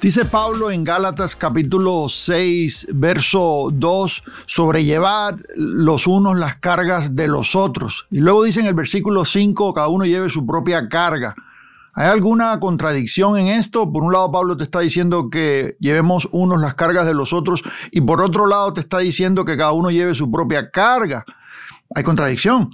Dice Pablo en Gálatas capítulo 6, verso 2, sobrellevar los unos las cargas de los otros. Y luego dice en el versículo 5, cada uno lleve su propia carga. ¿Hay alguna contradicción en esto? Por un lado, Pablo te está diciendo que llevemos unos las cargas de los otros y por otro lado te está diciendo que cada uno lleve su propia carga. ¿Hay contradicción?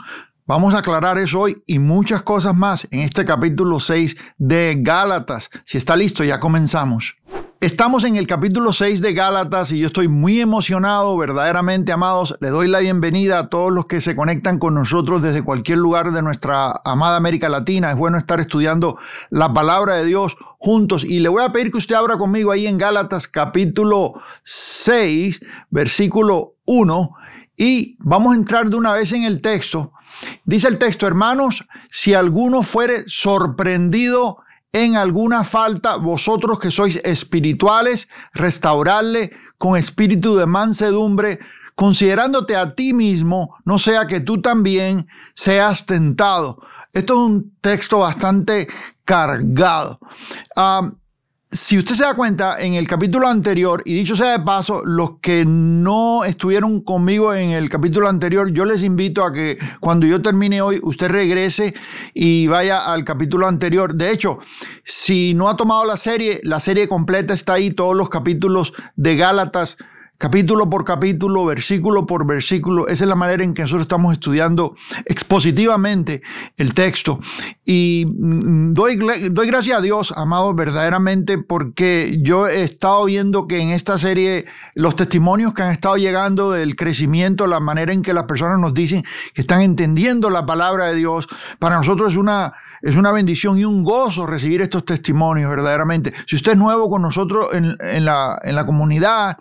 Vamos a aclarar eso hoy y muchas cosas más en este capítulo 6 de Gálatas. Si está listo, ya comenzamos. Estamos en el capítulo 6 de Gálatas y yo estoy muy emocionado, verdaderamente, amados. Le doy la bienvenida a todos los que se conectan con nosotros desde cualquier lugar de nuestra amada América Latina. Es bueno estar estudiando la palabra de Dios juntos. Y le voy a pedir que usted abra conmigo ahí en Gálatas capítulo 6, versículo 1. Y vamos a entrar de una vez en el texto. Dice el texto: hermanos, si alguno fuere sorprendido en alguna falta, vosotros que sois espirituales, restaurarle con espíritu de mansedumbre, considerándote a ti mismo, no sea que tú también seas tentado. Esto es un texto bastante cargado. Si usted se da cuenta, en el capítulo anterior, y dicho sea de paso, los que no estuvieron conmigo en el capítulo anterior, yo les invito a que cuando yo termine hoy, usted regrese y vaya al capítulo anterior. De hecho, si no ha tomado la serie completa está ahí, todos los capítulos de Gálatas, capítulo por capítulo, versículo por versículo. Esa es la manera en que nosotros estamos estudiando expositivamente el texto. Y doy gracias a Dios, amados, verdaderamente, porque yo he estado viendo que en esta serie los testimonios que han estado llegando del crecimiento, la manera en que las personas nos dicen que están entendiendo la palabra de Dios, para nosotros es una bendición y un gozo recibir estos testimonios, verdaderamente. Si usted es nuevo con nosotros en la comunidad,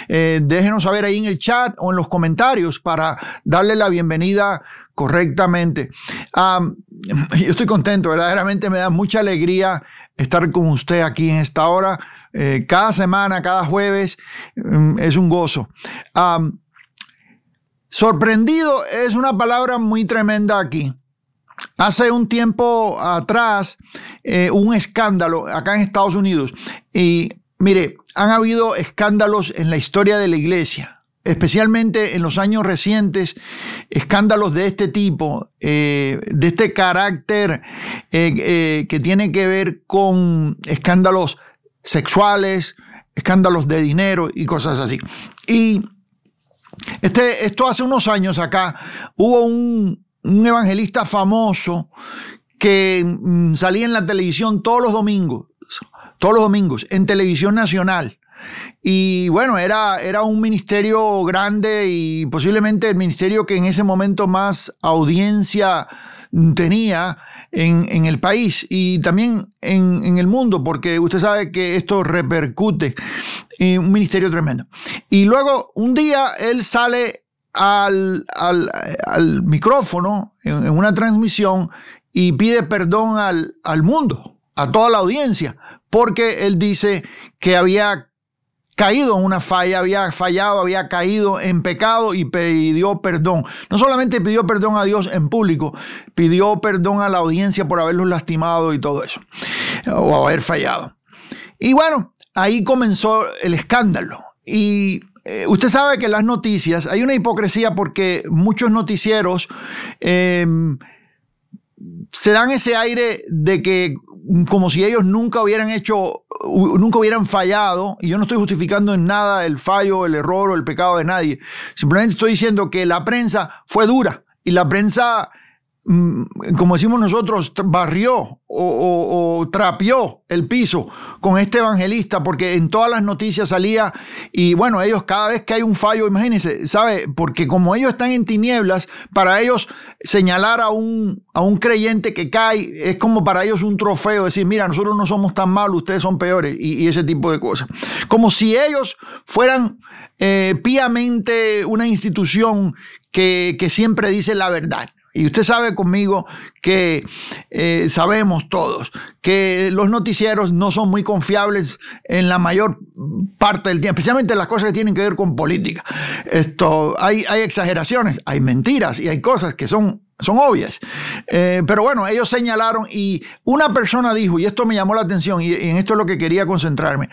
déjenos saber ahí en el chat o en los comentarios para darle la bienvenida correctamente. Yo estoy contento, verdaderamente me da mucha alegría estar con usted aquí en esta hora. Cada semana, cada jueves, es un gozo. Sorprendido es una palabra muy tremenda aquí. Hace un tiempo atrás, un escándalo acá en Estados Unidos. Y mire, han habido escándalos en la historia de la iglesia, especialmente en los años recientes, escándalos de este tipo, de este carácter que tiene que ver con escándalos sexuales, escándalos de dinero y cosas así. Y esto hace unos años acá hubo un evangelista famoso que salía en la televisión todos los domingos, en televisión nacional. Y bueno, era un ministerio grande y posiblemente el ministerio que en ese momento más audiencia tenía en el país y también en el mundo, porque usted sabe que esto repercute en un ministerio tremendo. Y luego un día él sale al micrófono en una transmisión y pide perdón al mundo, a toda la audiencia, porque él dice que había caído en una falla, había caído en pecado y pidió perdón. No solamente pidió perdón a Dios en público, pidió perdón a la audiencia por haberlos lastimado y todo eso, o haber fallado. Y bueno, ahí comenzó el escándalo. Y usted sabe que en las noticias hay una hipocresía porque muchos noticieros se dan ese aire de que como si ellos nunca hubieran fallado, y yo no estoy justificando en nada el fallo, el error o el pecado de nadie. Simplemente estoy diciendo que la prensa fue dura y la prensa, como decimos nosotros, barrió o trapeó el piso con este evangelista, porque en todas las noticias salía. Y bueno, ellos cada vez que hay un fallo, imagínense, ¿sabe? Porque como ellos están en tinieblas, para ellos señalar a un creyente que cae es como para ellos un trofeo, decir, mira, nosotros no somos tan malos, ustedes son peores, y ese tipo de cosas. Como si ellos fueran piamente una institución que siempre dice la verdad. Y usted sabe conmigo que sabemos todos que los noticieros no son muy confiables en la mayor parte del tiempo, especialmente las cosas que tienen que ver con política. Hay exageraciones, hay mentiras y hay cosas que son son obvias. Pero bueno, ellos señalaron y una persona dijo, y esto me llamó la atención y en esto es lo que quería concentrarme.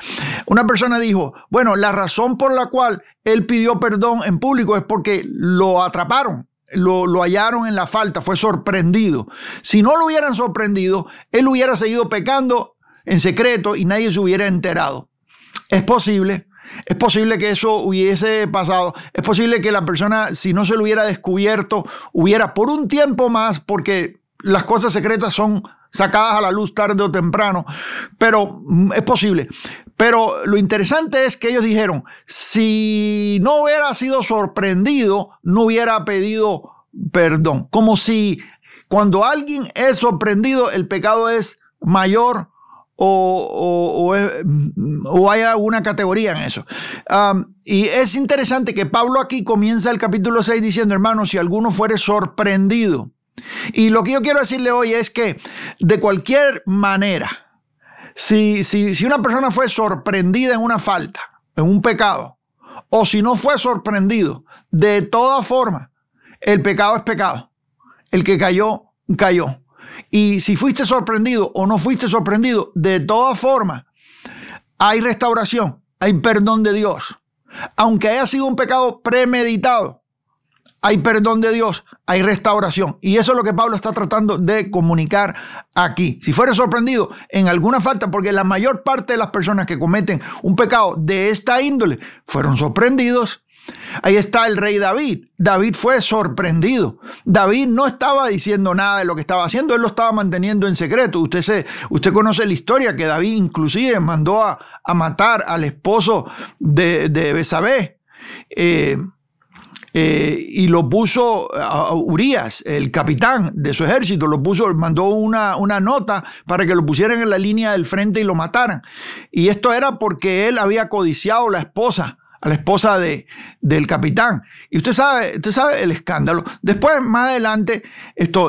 Una persona dijo, bueno, la razón por la cual él pidió perdón en público es porque lo atraparon. Lo hallaron en la falta, fue sorprendido. Si no lo hubieran sorprendido, él hubiera seguido pecando en secreto y nadie se hubiera enterado. Es posible que eso hubiese pasado. Es posible que la persona, si no se lo hubiera descubierto, hubiera por un tiempo más, porque las cosas secretas son sacadas a la luz tarde o temprano, pero es posible. Pero lo interesante es que ellos dijeron, si no hubiera sido sorprendido, no hubiera pedido perdón. Como si cuando alguien es sorprendido, el pecado es mayor o hay alguna categoría en eso. Y es interesante que Pablo aquí comienza el capítulo 6 diciendo, hermanos, si alguno fuere sorprendido. Y lo que yo quiero decirle hoy es que de cualquier manera, si una persona fue sorprendida en una falta, en un pecado, o si no fue sorprendido, de toda forma, el pecado es pecado. El que cayó, cayó. Y si fuiste sorprendido o no fuiste sorprendido, de toda forma, hay restauración, hay perdón de Dios. Aunque haya sido un pecado premeditado, hay perdón de Dios, hay restauración. Y eso es lo que Pablo está tratando de comunicar aquí. Si fueres sorprendido en alguna falta, porque la mayor parte de las personas que cometen un pecado de esta índole fueron sorprendidos. Ahí está el rey David. David fue sorprendido. David no estaba diciendo nada de lo que estaba haciendo, él lo estaba manteniendo en secreto. Usted conoce la historia que David inclusive mandó a matar al esposo de Betsabé. Y lo puso a Urías, el capitán de su ejército, mandó una nota para que lo pusieran en la línea del frente y lo mataran. Y esto era porque él había codiciado a la esposa del capitán. Y usted sabe el escándalo. Después, más adelante,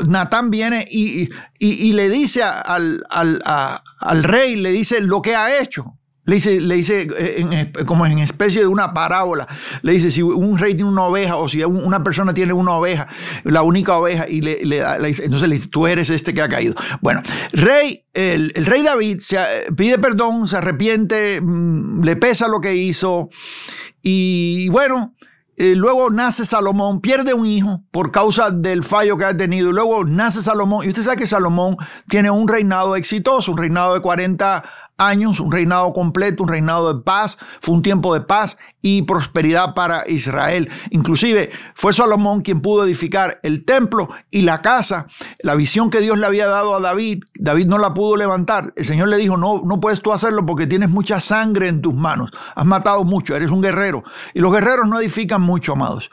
Natán viene y le dice al rey, le dice lo que ha hecho. Le dice como en especie de una parábola, le dice si un rey tiene una oveja o si una persona tiene una oveja, la única oveja, y entonces le dice, tú eres este que ha caído. Bueno, el rey David pide perdón, se arrepiente, le pesa lo que hizo y bueno, luego nace Salomón, pierde un hijo por causa del fallo que ha tenido. Y luego nace Salomón y usted sabe que Salomón tiene un reinado exitoso, un reinado de 40 años, un reinado completo, un reinado de paz. Fue un tiempo de paz y prosperidad para Israel. Inclusive fue Salomón quien pudo edificar el templo y la casa. La visión que Dios le había dado a David no la pudo levantar. El Señor le dijo, no puedes tú hacerlo porque tienes mucha sangre en tus manos. Has matado mucho, eres un guerrero. Y los guerreros no edifican mucho, amados.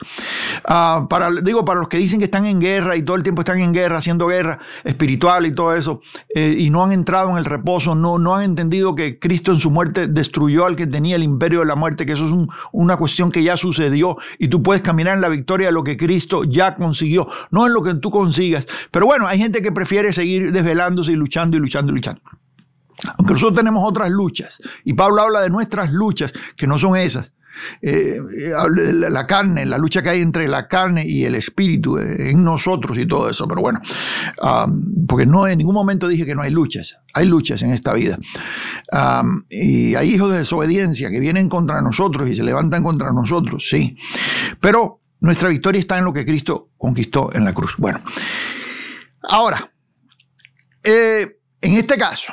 Para los que dicen que están en guerra y todo el tiempo están en guerra, haciendo guerra espiritual y todo eso, y no han entrado en el reposo, no han entendido que Cristo en su muerte destruyó al que tenía el imperio de la muerte, que eso es una cuestión que ya sucedió y tú puedes caminar en la victoria de lo que Cristo ya consiguió, no en lo que tú consigas. Pero bueno, hay gente que prefiere seguir desvelándose y luchando y luchando y luchando. Aunque nosotros tenemos otras luchas y Pablo habla de nuestras luchas que no son esas. La carne, la lucha que hay entre la carne y el espíritu en nosotros y todo eso, pero bueno, porque no en ningún momento dije que no hay luchas en esta vida, y hay hijos de desobediencia que vienen contra nosotros y se levantan contra nosotros, sí, pero nuestra victoria está en lo que Cristo conquistó en la cruz. Bueno, ahora, en este caso,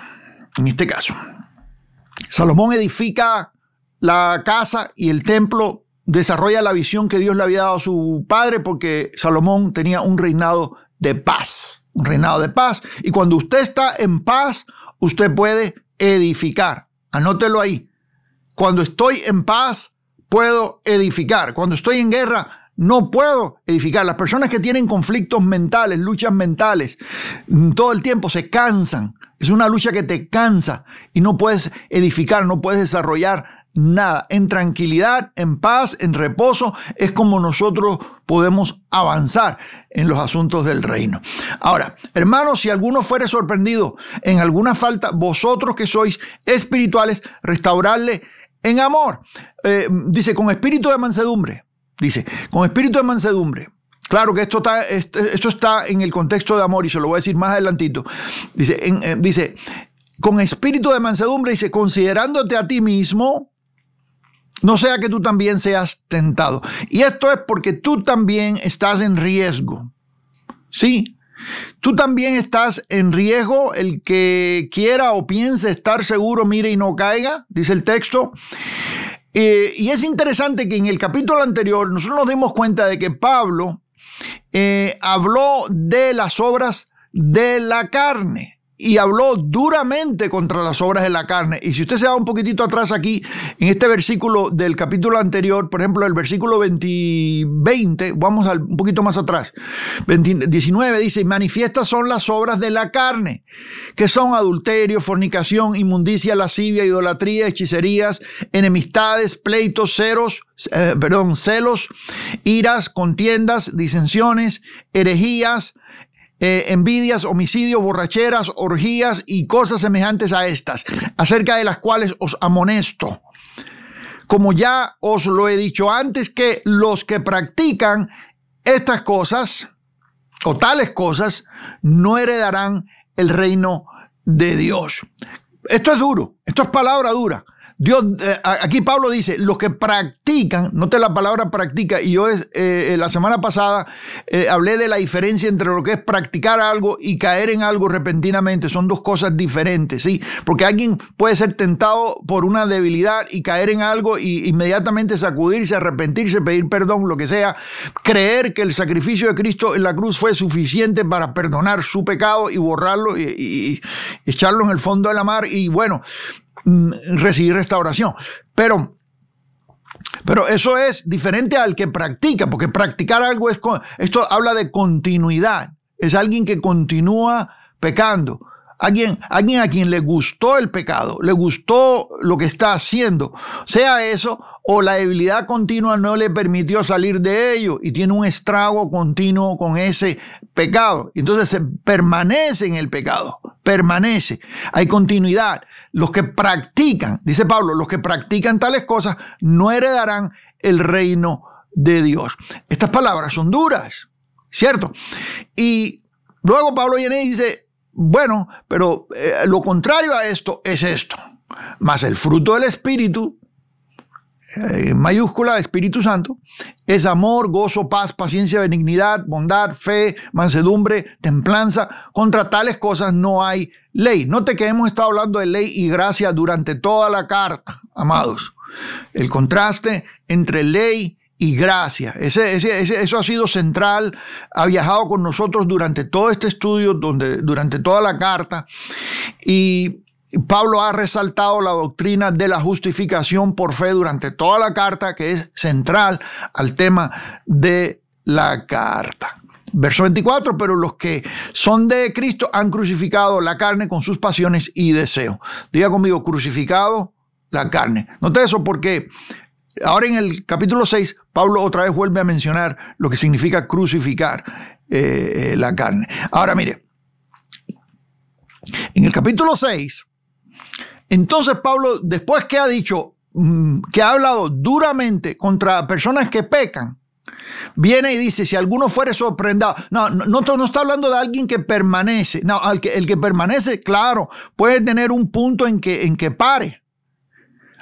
Salomón edifica la casa y el templo, desarrolla la visión que Dios le había dado a su padre, porque Salomón tenía un reinado de paz. Y cuando usted está en paz, usted puede edificar. Anótelo ahí. Cuando estoy en paz, puedo edificar. Cuando estoy en guerra, no puedo edificar. Las personas que tienen conflictos mentales, luchas mentales, todo el tiempo se cansan. Es una lucha que te cansa y no puedes edificar, no puedes desarrollar nada. En tranquilidad, en paz, en reposo, es como nosotros podemos avanzar en los asuntos del reino. Ahora, hermanos, si alguno fuere sorprendido en alguna falta, vosotros que sois espirituales, restaurarle en amor. Dice, con espíritu de mansedumbre. Claro que esto está en el contexto de amor y se lo voy a decir más adelantito. Dice, con espíritu de mansedumbre, dice, considerándote a ti mismo, no sea que tú también seas tentado. Y esto es porque tú también estás en riesgo. Sí, tú también estás en riesgo. El que quiera o piense estar seguro, mire y no caiga, dice el texto. Y es interesante que en el capítulo anterior nosotros nos dimos cuenta de que Pablo habló de las obras de la carne y habló duramente contra las obras de la carne. Y si usted se va un poquitito atrás aquí, en este versículo del capítulo anterior, por ejemplo, el versículo 20, vamos un poquito más atrás, 19 dice, manifiestas son las obras de la carne, que son adulterio, fornicación, inmundicia, lascivia, idolatría, hechicerías, enemistades, pleitos, celos, iras, contiendas, disensiones, herejías, envidias, homicidios, borracheras, orgías y cosas semejantes a estas, acerca de las cuales os amonesto, como ya os lo he dicho antes, que los que practican estas cosas o tales cosas no heredarán el reino de Dios. Esto es duro, esto es palabra dura. Dios, aquí Pablo dice, los que practican, note la palabra practica, y yo la semana pasada hablé de la diferencia entre lo que es practicar algo y caer en algo repentinamente. Son dos cosas diferentes, ¿sí? Porque alguien puede ser tentado por una debilidad y caer en algo y inmediatamente sacudirse, arrepentirse, pedir perdón, lo que sea, creer que el sacrificio de Cristo en la cruz fue suficiente para perdonar su pecado y borrarlo y echarlo en el fondo de la mar y bueno, recibir restauración. Pero eso es diferente al que practica, porque practicar algo esto habla de continuidad. Es alguien que continúa pecando. Alguien a quien le gustó el pecado, le gustó lo que está haciendo, sea eso o la debilidad continua no le permitió salir de ello y tiene un estrago continuo con ese pecado. Entonces se permanece en el pecado, permanece, hay continuidad. Los que practican, dice Pablo, los que practican tales cosas no heredarán el reino de Dios. Estas palabras son duras, ¿cierto? Y luego Pablo viene y dice, bueno, pero lo contrario a esto es esto. Mas el fruto del Espíritu, en mayúscula, Espíritu Santo, es amor, gozo, paz, paciencia, benignidad, bondad, fe, mansedumbre, templanza. Contra tales cosas no hay ley. Note que hemos estado hablando de ley y gracia durante toda la carta, amados. El contraste entre ley y gracia. Eso ha sido central, ha viajado con nosotros durante todo este estudio, durante toda la carta. Y Pablo ha resaltado la doctrina de la justificación por fe durante toda la carta, que es central al tema de la carta. Verso 24, pero los que son de Cristo han crucificado la carne con sus pasiones y deseos. Diga conmigo, crucificado la carne. Note eso porque ahora en el capítulo 6, Pablo otra vez vuelve a mencionar lo que significa crucificar la carne. Ahora mire, en el capítulo 6, entonces Pablo, después que ha dicho, que ha hablado duramente contra personas que pecan, viene y dice, si alguno fuere sorprendido, no está hablando de alguien que permanece, no, el que permanece, claro, puede tener un punto en que pare.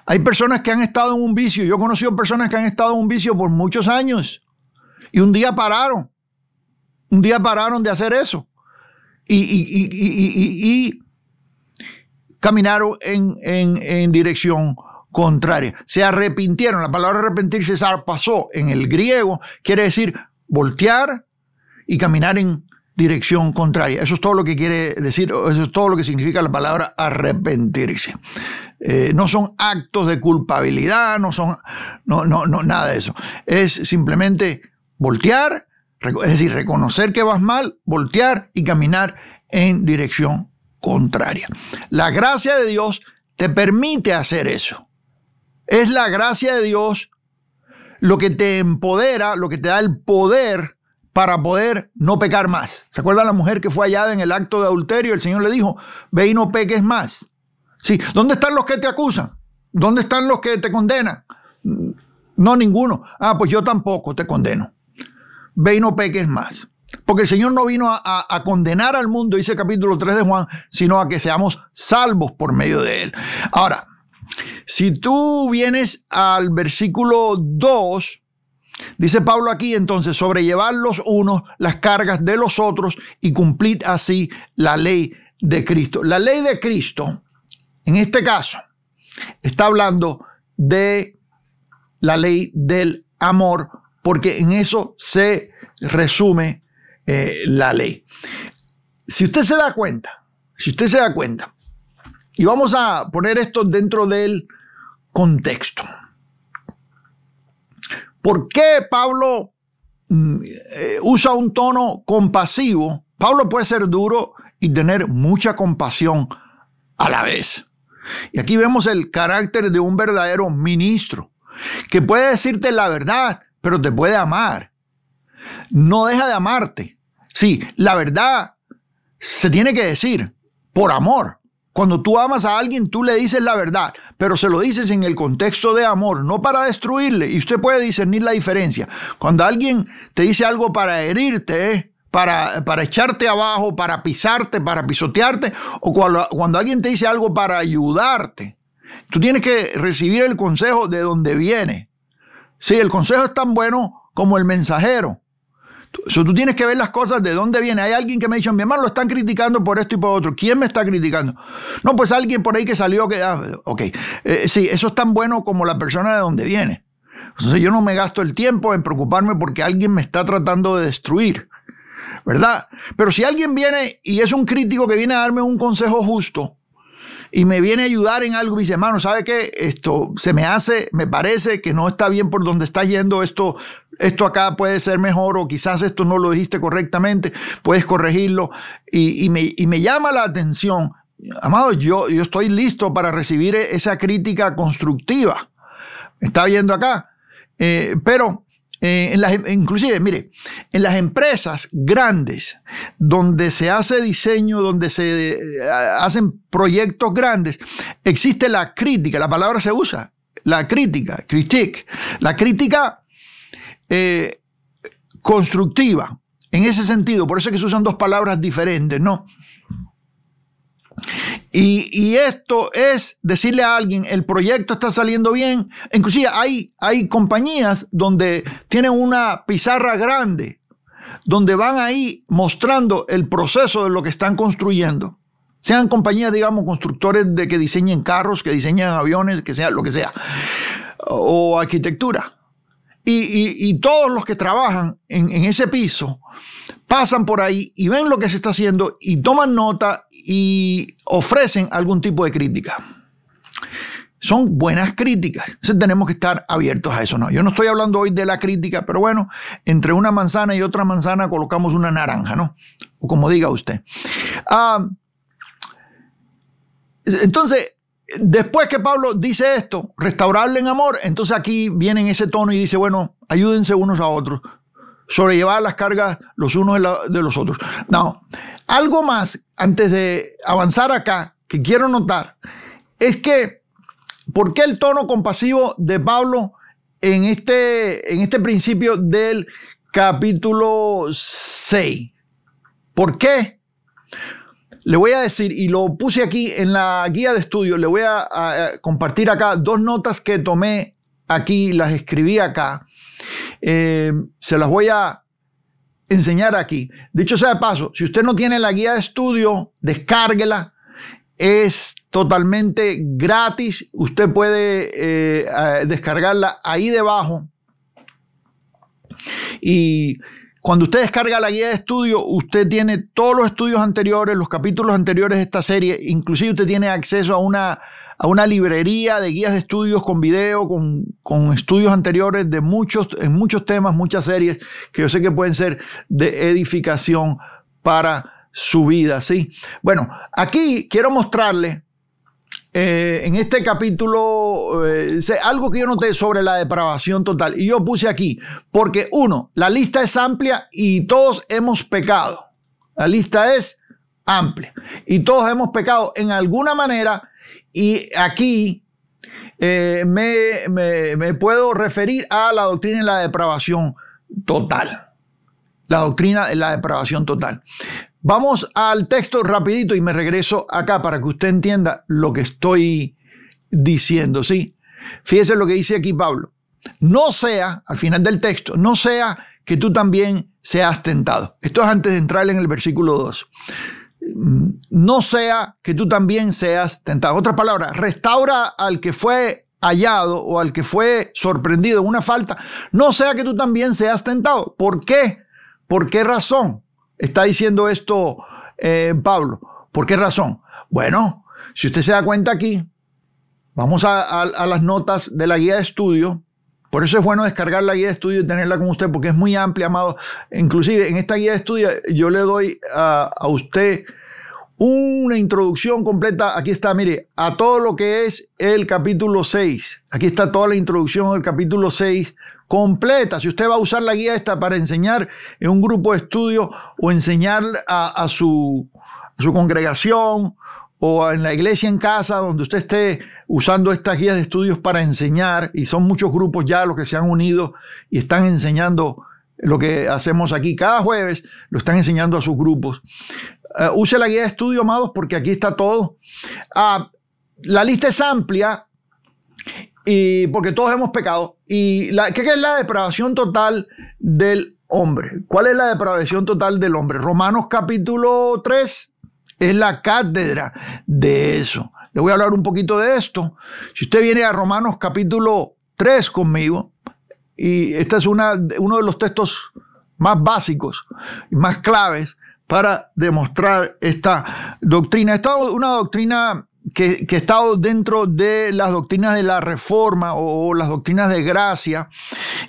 Hay personas que han estado en un vicio, yo he conocido personas que han estado en un vicio por muchos años y un día pararon de hacer eso y caminaron en dirección contraria. Se arrepintieron. La palabra arrepentirse, pasó en el griego, quiere decir voltear y caminar en dirección contraria. Eso es todo lo que quiere decir, eso es todo lo que significa la palabra arrepentirse. No son actos de culpabilidad, no nada de eso. Es simplemente voltear, es decir, reconocer que vas mal, voltear y caminar en dirección contraria. La gracia de Dios te permite hacer eso. Es la gracia de Dios lo que te empodera, lo que te da el poder para poder no pecar más. ¿Se acuerdan la mujer que fue hallada en el acto de adulterio? El Señor le dijo, ve y no peques más. Sí. ¿Dónde están los que te acusan? ¿Dónde están los que te condenan? No, ninguno. Pues yo tampoco te condeno. ve y no peques más. Porque el Señor no vino a condenar al mundo, dice el capítulo 3 de Juan, sino a que seamos salvos por medio de él. Ahora, si tú vienes al versículo 2, dice Pablo aquí entonces, sobrellevar los unos las cargas de los otros y cumplir así la ley de Cristo. La ley de Cristo, en este caso, está hablando de la ley del amor, porque en eso se resume la ley. Si usted se da cuenta, y vamos a poner esto dentro del contexto. ¿Por qué Pablo usa un tono compasivo? Pablo puede ser duro y tener mucha compasión a la vez. Y aquí vemos el carácter de un verdadero ministro, que puede decirte la verdad, pero te puede amar. No deja de amarte. Sí, la verdad se tiene que decir por amor. Cuando tú amas a alguien, tú le dices la verdad, pero se lo dices en el contexto de amor, no para destruirle. Y usted puede discernir la diferencia. Cuando alguien te dice algo para herirte, para echarte abajo, para pisarte, para pisotearte, o cuando alguien te dice algo para ayudarte, tú tienes que recibir el consejo de donde viene. Sí, el consejo es tan bueno como el mensajero. Tú tienes que ver las cosas de dónde viene. Hay alguien que me ha dicho, mi hermano, lo están criticando por esto y por otro. ¿Quién me está criticando? No, pues alguien por ahí que salió que... sí, eso es tan bueno como la persona de donde viene. Entonces yo no me gasto el tiempo en preocuparme porque alguien me está tratando de destruir, ¿verdad? Pero si alguien viene y es un crítico que viene a darme un consejo justo y me viene a ayudar en algo y dice, hermano, ¿sabe qué? Esto me parece que no está bien por donde está yendo esto acá puede ser mejor, o quizás esto no lo dijiste correctamente, puedes corregirlo, y me llama la atención. Amado, yo estoy listo para recibir esa crítica constructiva. ¿Me está viendo acá? Pero inclusive, mire, en las empresas grandes, donde se hace diseño, donde se hacen proyectos grandes, existe la crítica, la palabra se usa, la crítica, critique, la crítica constructiva, en ese sentido. Por eso es que se usan dos palabras diferentes, ¿no? Y esto es decirle a alguien, el proyecto está saliendo bien. Inclusive hay compañías donde tienen una pizarra grande, donde van ahí mostrando el proceso de lo que están construyendo. Sean compañías, digamos, constructores de que diseñen carros, que diseñen aviones, que sea lo que sea, o arquitectura. Y todos los que trabajan en ese piso pasan por ahí y ven lo que se está haciendo y toman nota y ofrecen algún tipo de crítica. Son buenas críticas. Entonces tenemos que estar abiertos a eso. No, yo no estoy hablando hoy de la crítica, pero bueno, entre una manzana y otra manzana colocamos una naranja, ¿no? O como diga usted. Entonces, después que Pablo dice esto, restaurarle en amor, entonces aquí viene en ese tono y dice, bueno, ayúdense unos a otros, sobrellevar las cargas los unos de los otros. No, algo más antes de avanzar acá que quiero notar es que, ¿por qué el tono compasivo de Pablo en este principio del capítulo 6? ¿Por qué? Le voy a decir, y lo puse aquí en la guía de estudio, le voy a compartir acá dos notas que tomé aquí, las escribí acá. Se las voy a enseñar aquí. Dicho sea de paso, si usted no tiene la guía de estudio, descárguela. Es totalmente gratis. Usted puede descargarla ahí debajo. Y cuando usted descarga la guía de estudio, usted tiene todos los estudios anteriores, los capítulos anteriores de esta serie. Inclusive usted tiene acceso a una librería de guías de estudios con video, con estudios anteriores en muchos temas, muchas series que yo sé que pueden ser de edificación para su vida, ¿sí? Bueno, aquí quiero mostrarle en este capítulo algo que yo noté sobre la depravación total. Y yo puse aquí, porque uno, la lista es amplia y todos hemos pecado. La lista es amplia y todos hemos pecado en alguna manera. Y aquí me puedo referir a la doctrina de la depravación total. la doctrina de la depravación total. Vamos al texto rapidito y me regreso acá para que usted entienda lo que estoy diciendo, ¿sí? Fíjese lo que dice aquí Pablo. No sea, al final del texto, no sea que tú también seas tentado. Esto es antes de entrar en el versículo 2. No sea que tú también seas tentado. Otra palabra, restaura al que fue hallado o al que fue sorprendido en una falta. No sea que tú también seas tentado. ¿Por qué? ¿Por qué razón está diciendo esto Pablo? ¿Por qué razón? Bueno, si usted se da cuenta aquí, vamos a las notas de la guía de estudio. Por eso es bueno descargar la guía de estudio y tenerla con usted, porque es muy amplia, amado. Inclusive en esta guía de estudio yo le doy a usted una introducción completa. Aquí está, mire, a todo lo que es el capítulo 6. Aquí está toda la introducción del capítulo 6 completa. Si usted va a usar la guía esta para enseñar en un grupo de estudio o enseñar a su congregación o en la iglesia en casa, donde usted esté usando estas guías de estudios para enseñar, y son muchos grupos ya los que se han unido y están enseñando lo que hacemos aquí cada jueves, lo están enseñando a sus grupos. Use la guía de estudio, amados, porque aquí está todo. La lista es amplia, y porque todos hemos pecado. ¿Y qué es la depravación total del hombre? ¿Cuál es la depravación total del hombre? Romanos capítulo 3 es la cátedra de eso. Le voy a hablar un poquito de esto. Si usted viene a Romanos capítulo 3 conmigo, y este es uno de los textos más básicos y más claves para demostrar esta doctrina. Esta es una doctrina que ha estado dentro de las doctrinas de la Reforma o las doctrinas de gracia.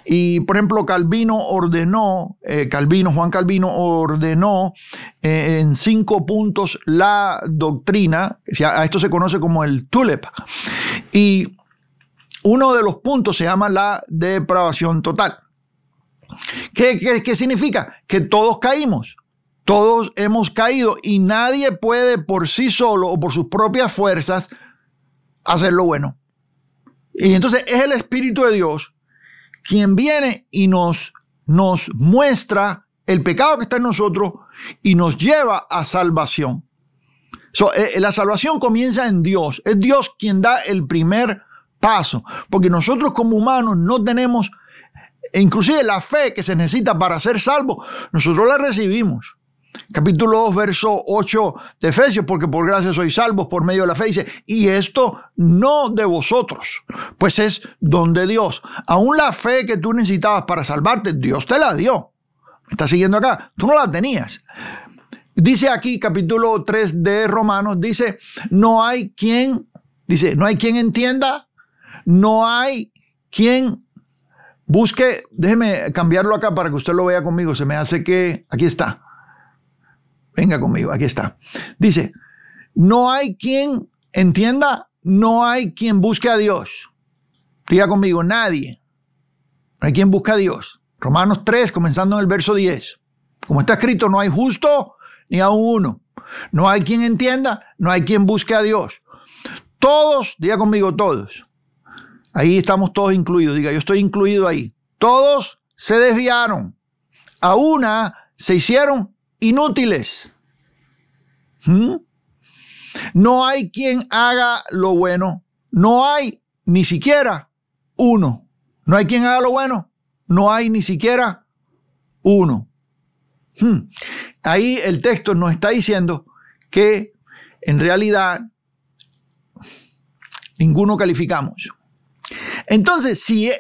Y, por ejemplo, Juan Calvino ordenó en 5 puntos la doctrina. A esto se conoce como el TULIP. Y uno de los puntos se llama la depravación total. ¿Qué significa? Que todos caímos. Todos hemos caído y nadie puede por sí solo o por sus propias fuerzas hacer lo bueno. Y entonces es el Espíritu de Dios quien viene y nos muestra el pecado que está en nosotros y nos lleva a salvación. La salvación comienza en Dios. Es Dios quien da el primer paso, porque nosotros como humanos no tenemos, inclusive la fe que se necesita para ser salvos, nosotros la recibimos. Capítulo 2, verso 8 de Efesios, porque por gracia sois salvos por medio de la fe, dice, y esto no de vosotros, pues es don de Dios. Aún la fe que tú necesitabas para salvarte, Dios te la dio. ¿Me estás siguiendo acá? Tú no la tenías. Dice aquí, capítulo 3 de Romanos, dice, no hay quien entienda, no hay quien busque. Déjeme cambiarlo acá para que usted lo vea conmigo. Se me hace que, aquí está. Venga conmigo, aquí está. Dice, no hay quien entienda, no hay quien busque a Dios. Diga conmigo, nadie. No hay quien busque a Dios. Romanos 3, comenzando en el verso 10. Como está escrito, no hay justo ni aun uno. No hay quien entienda, no hay quien busque a Dios. Todos, diga conmigo, todos. Ahí estamos todos incluidos. Diga, yo estoy incluido ahí. Todos se desviaron. A una se hicieron inútiles. No hay quien haga lo bueno. No hay ni siquiera uno. No hay quien haga lo bueno. No hay ni siquiera uno. Ahí el texto nos está diciendo que en realidad ninguno calificamos. Entonces, si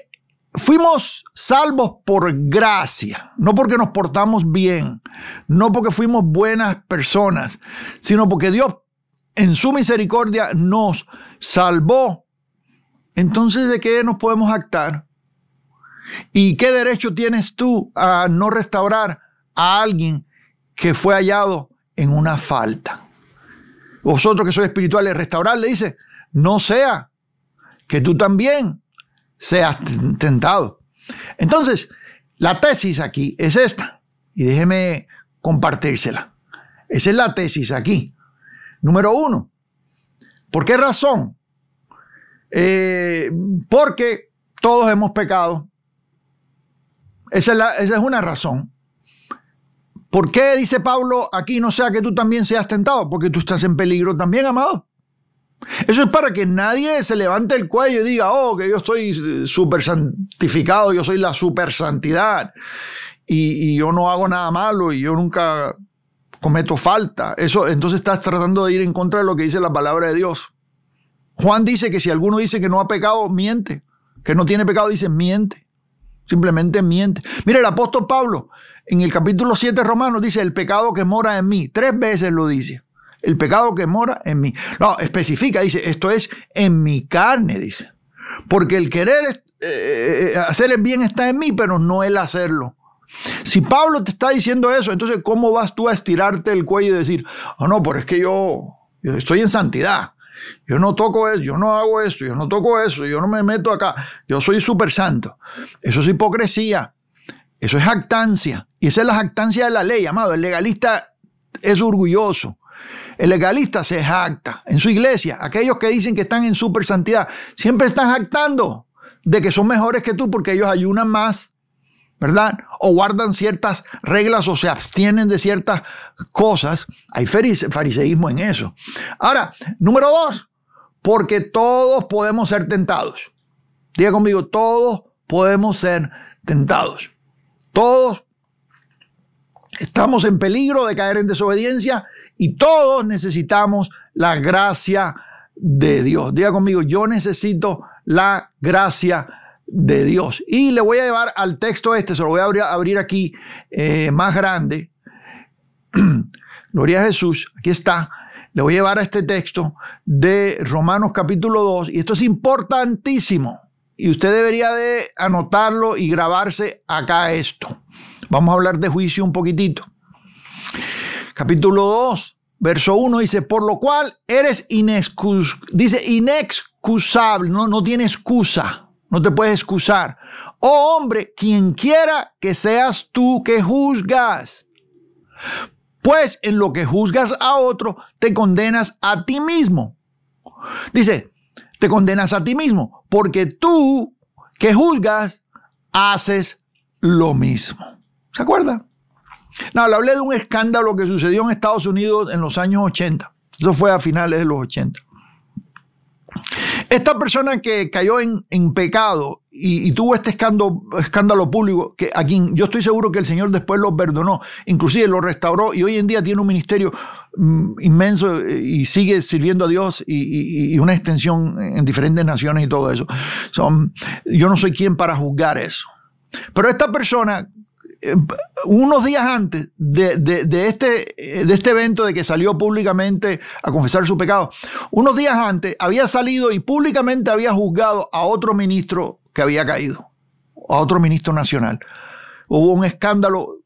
fuimos salvos por gracia, no porque nos portamos bien, no porque fuimos buenas personas, sino porque Dios en su misericordia nos salvó, entonces ¿de qué nos podemos jactar? ¿Y qué derecho tienes tú a no restaurar a alguien que fue hallado en una falta? Vosotros que sois espirituales, restaurarle, dice, no sea que tú también seas tentado. Entonces, la tesis aquí es esta, y déjeme compartírsela. Esa es la tesis aquí. Número 1, ¿por qué razón? Porque todos hemos pecado. Esa es una razón. ¿Por qué dice Pablo aquí no sea que tú también seas tentado? Porque tú estás en peligro también, amado. Eso es para que nadie se levante el cuello y diga, oh, que yo estoy súper santificado, yo soy la super santidad y yo no hago nada malo y yo nunca cometo falta. Eso, entonces estás tratando de ir en contra de lo que dice la palabra de Dios. Juan dice que si alguno dice que no ha pecado, miente. Que no tiene pecado, dice miente. Simplemente miente. Mira, el apóstol Pablo en el capítulo 7 de Romanos dice el pecado que mora en mí. 3 veces lo dice. El pecado que mora en mí. No, especifica, dice, esto es en mi carne, dice. Porque el querer hacer el bien está en mí, pero no el hacerlo. Si Pablo te está diciendo eso, entonces ¿cómo vas tú a estirarte el cuello y decir, oh no, pero es que yo estoy en santidad. Yo no toco eso, yo no hago esto, yo no toco eso, yo no me meto acá. Yo soy súper santo. Eso es hipocresía. Eso es jactancia. Y esa es la jactancia de la ley, amado. El legalista es orgulloso. El legalista se jacta en su iglesia. Aquellos que dicen que están en súper santidad siempre están jactando de que son mejores que tú porque ellos ayunan más, ¿verdad? O guardan ciertas reglas o se abstienen de ciertas cosas. Hay fariseísmo en eso. Ahora, número 2, porque todos podemos ser tentados. Diga conmigo, todos podemos ser tentados. Todos estamos en peligro de caer en desobediencia y todos necesitamos la gracia de Dios. Diga conmigo, yo necesito la gracia de Dios. Y le voy a llevar al texto se lo voy a abrir aquí más grande. Gloria a Jesús, aquí está. Le voy a llevar a este texto de Romanos capítulo 2 y esto es importantísimo y usted debería de anotarlo y grabarse acá esto. Vamos a hablar de juicio un poquitito. Capítulo 2, verso 1 dice, por lo cual eres inexcusable, no tiene excusa. No te puedes excusar. Oh hombre, quien quiera que seas tú que juzgas. Pues en lo que juzgas a otro, te condenas a ti mismo. Dice, te condenas a ti mismo, porque tú que juzgas, haces lo mismo. ¿Se acuerda? No, le hablé de un escándalo que sucedió en Estados Unidos en los años 80. Eso fue a finales de los 80. Esta persona que cayó en pecado y tuvo este escándalo público, a quien yo estoy seguro que el Señor después lo perdonó, inclusive lo restauró y hoy en día tiene un ministerio inmenso y sigue sirviendo a Dios y una extensión en diferentes naciones y todo eso. Yo no soy quien para juzgar eso. Pero esta persona, unos días antes de este evento de que salió públicamente a confesar su pecado, unos días antes había salido y públicamente había juzgado a otro ministro que había caído, a otro ministro nacional. Hubo un escándalo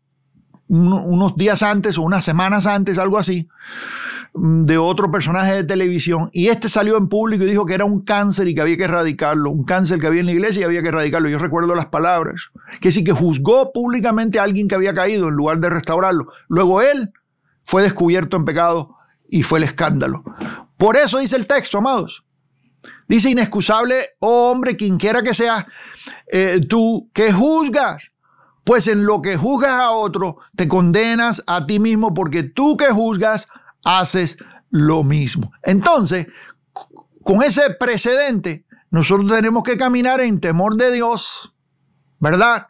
unos días antes o unas semanas antes, algo así, de otro personaje de televisión, y este salió en público y dijo que era un cáncer y que había que erradicarlo, un cáncer que había en la iglesia y había que erradicarlo. Yo recuerdo las palabras, que sí, que juzgó públicamente a alguien que había caído en lugar de restaurarlo. Luego él fue descubierto en pecado y fue el escándalo. Por eso dice el texto, amados, dice inexcusable, oh hombre, quien quiera que seas tú que juzgas. Pues en lo que juzgas a otro, te condenas a ti mismo, porque tú que juzgas, haces lo mismo. Entonces, con ese precedente, nosotros tenemos que caminar en temor de Dios, ¿verdad?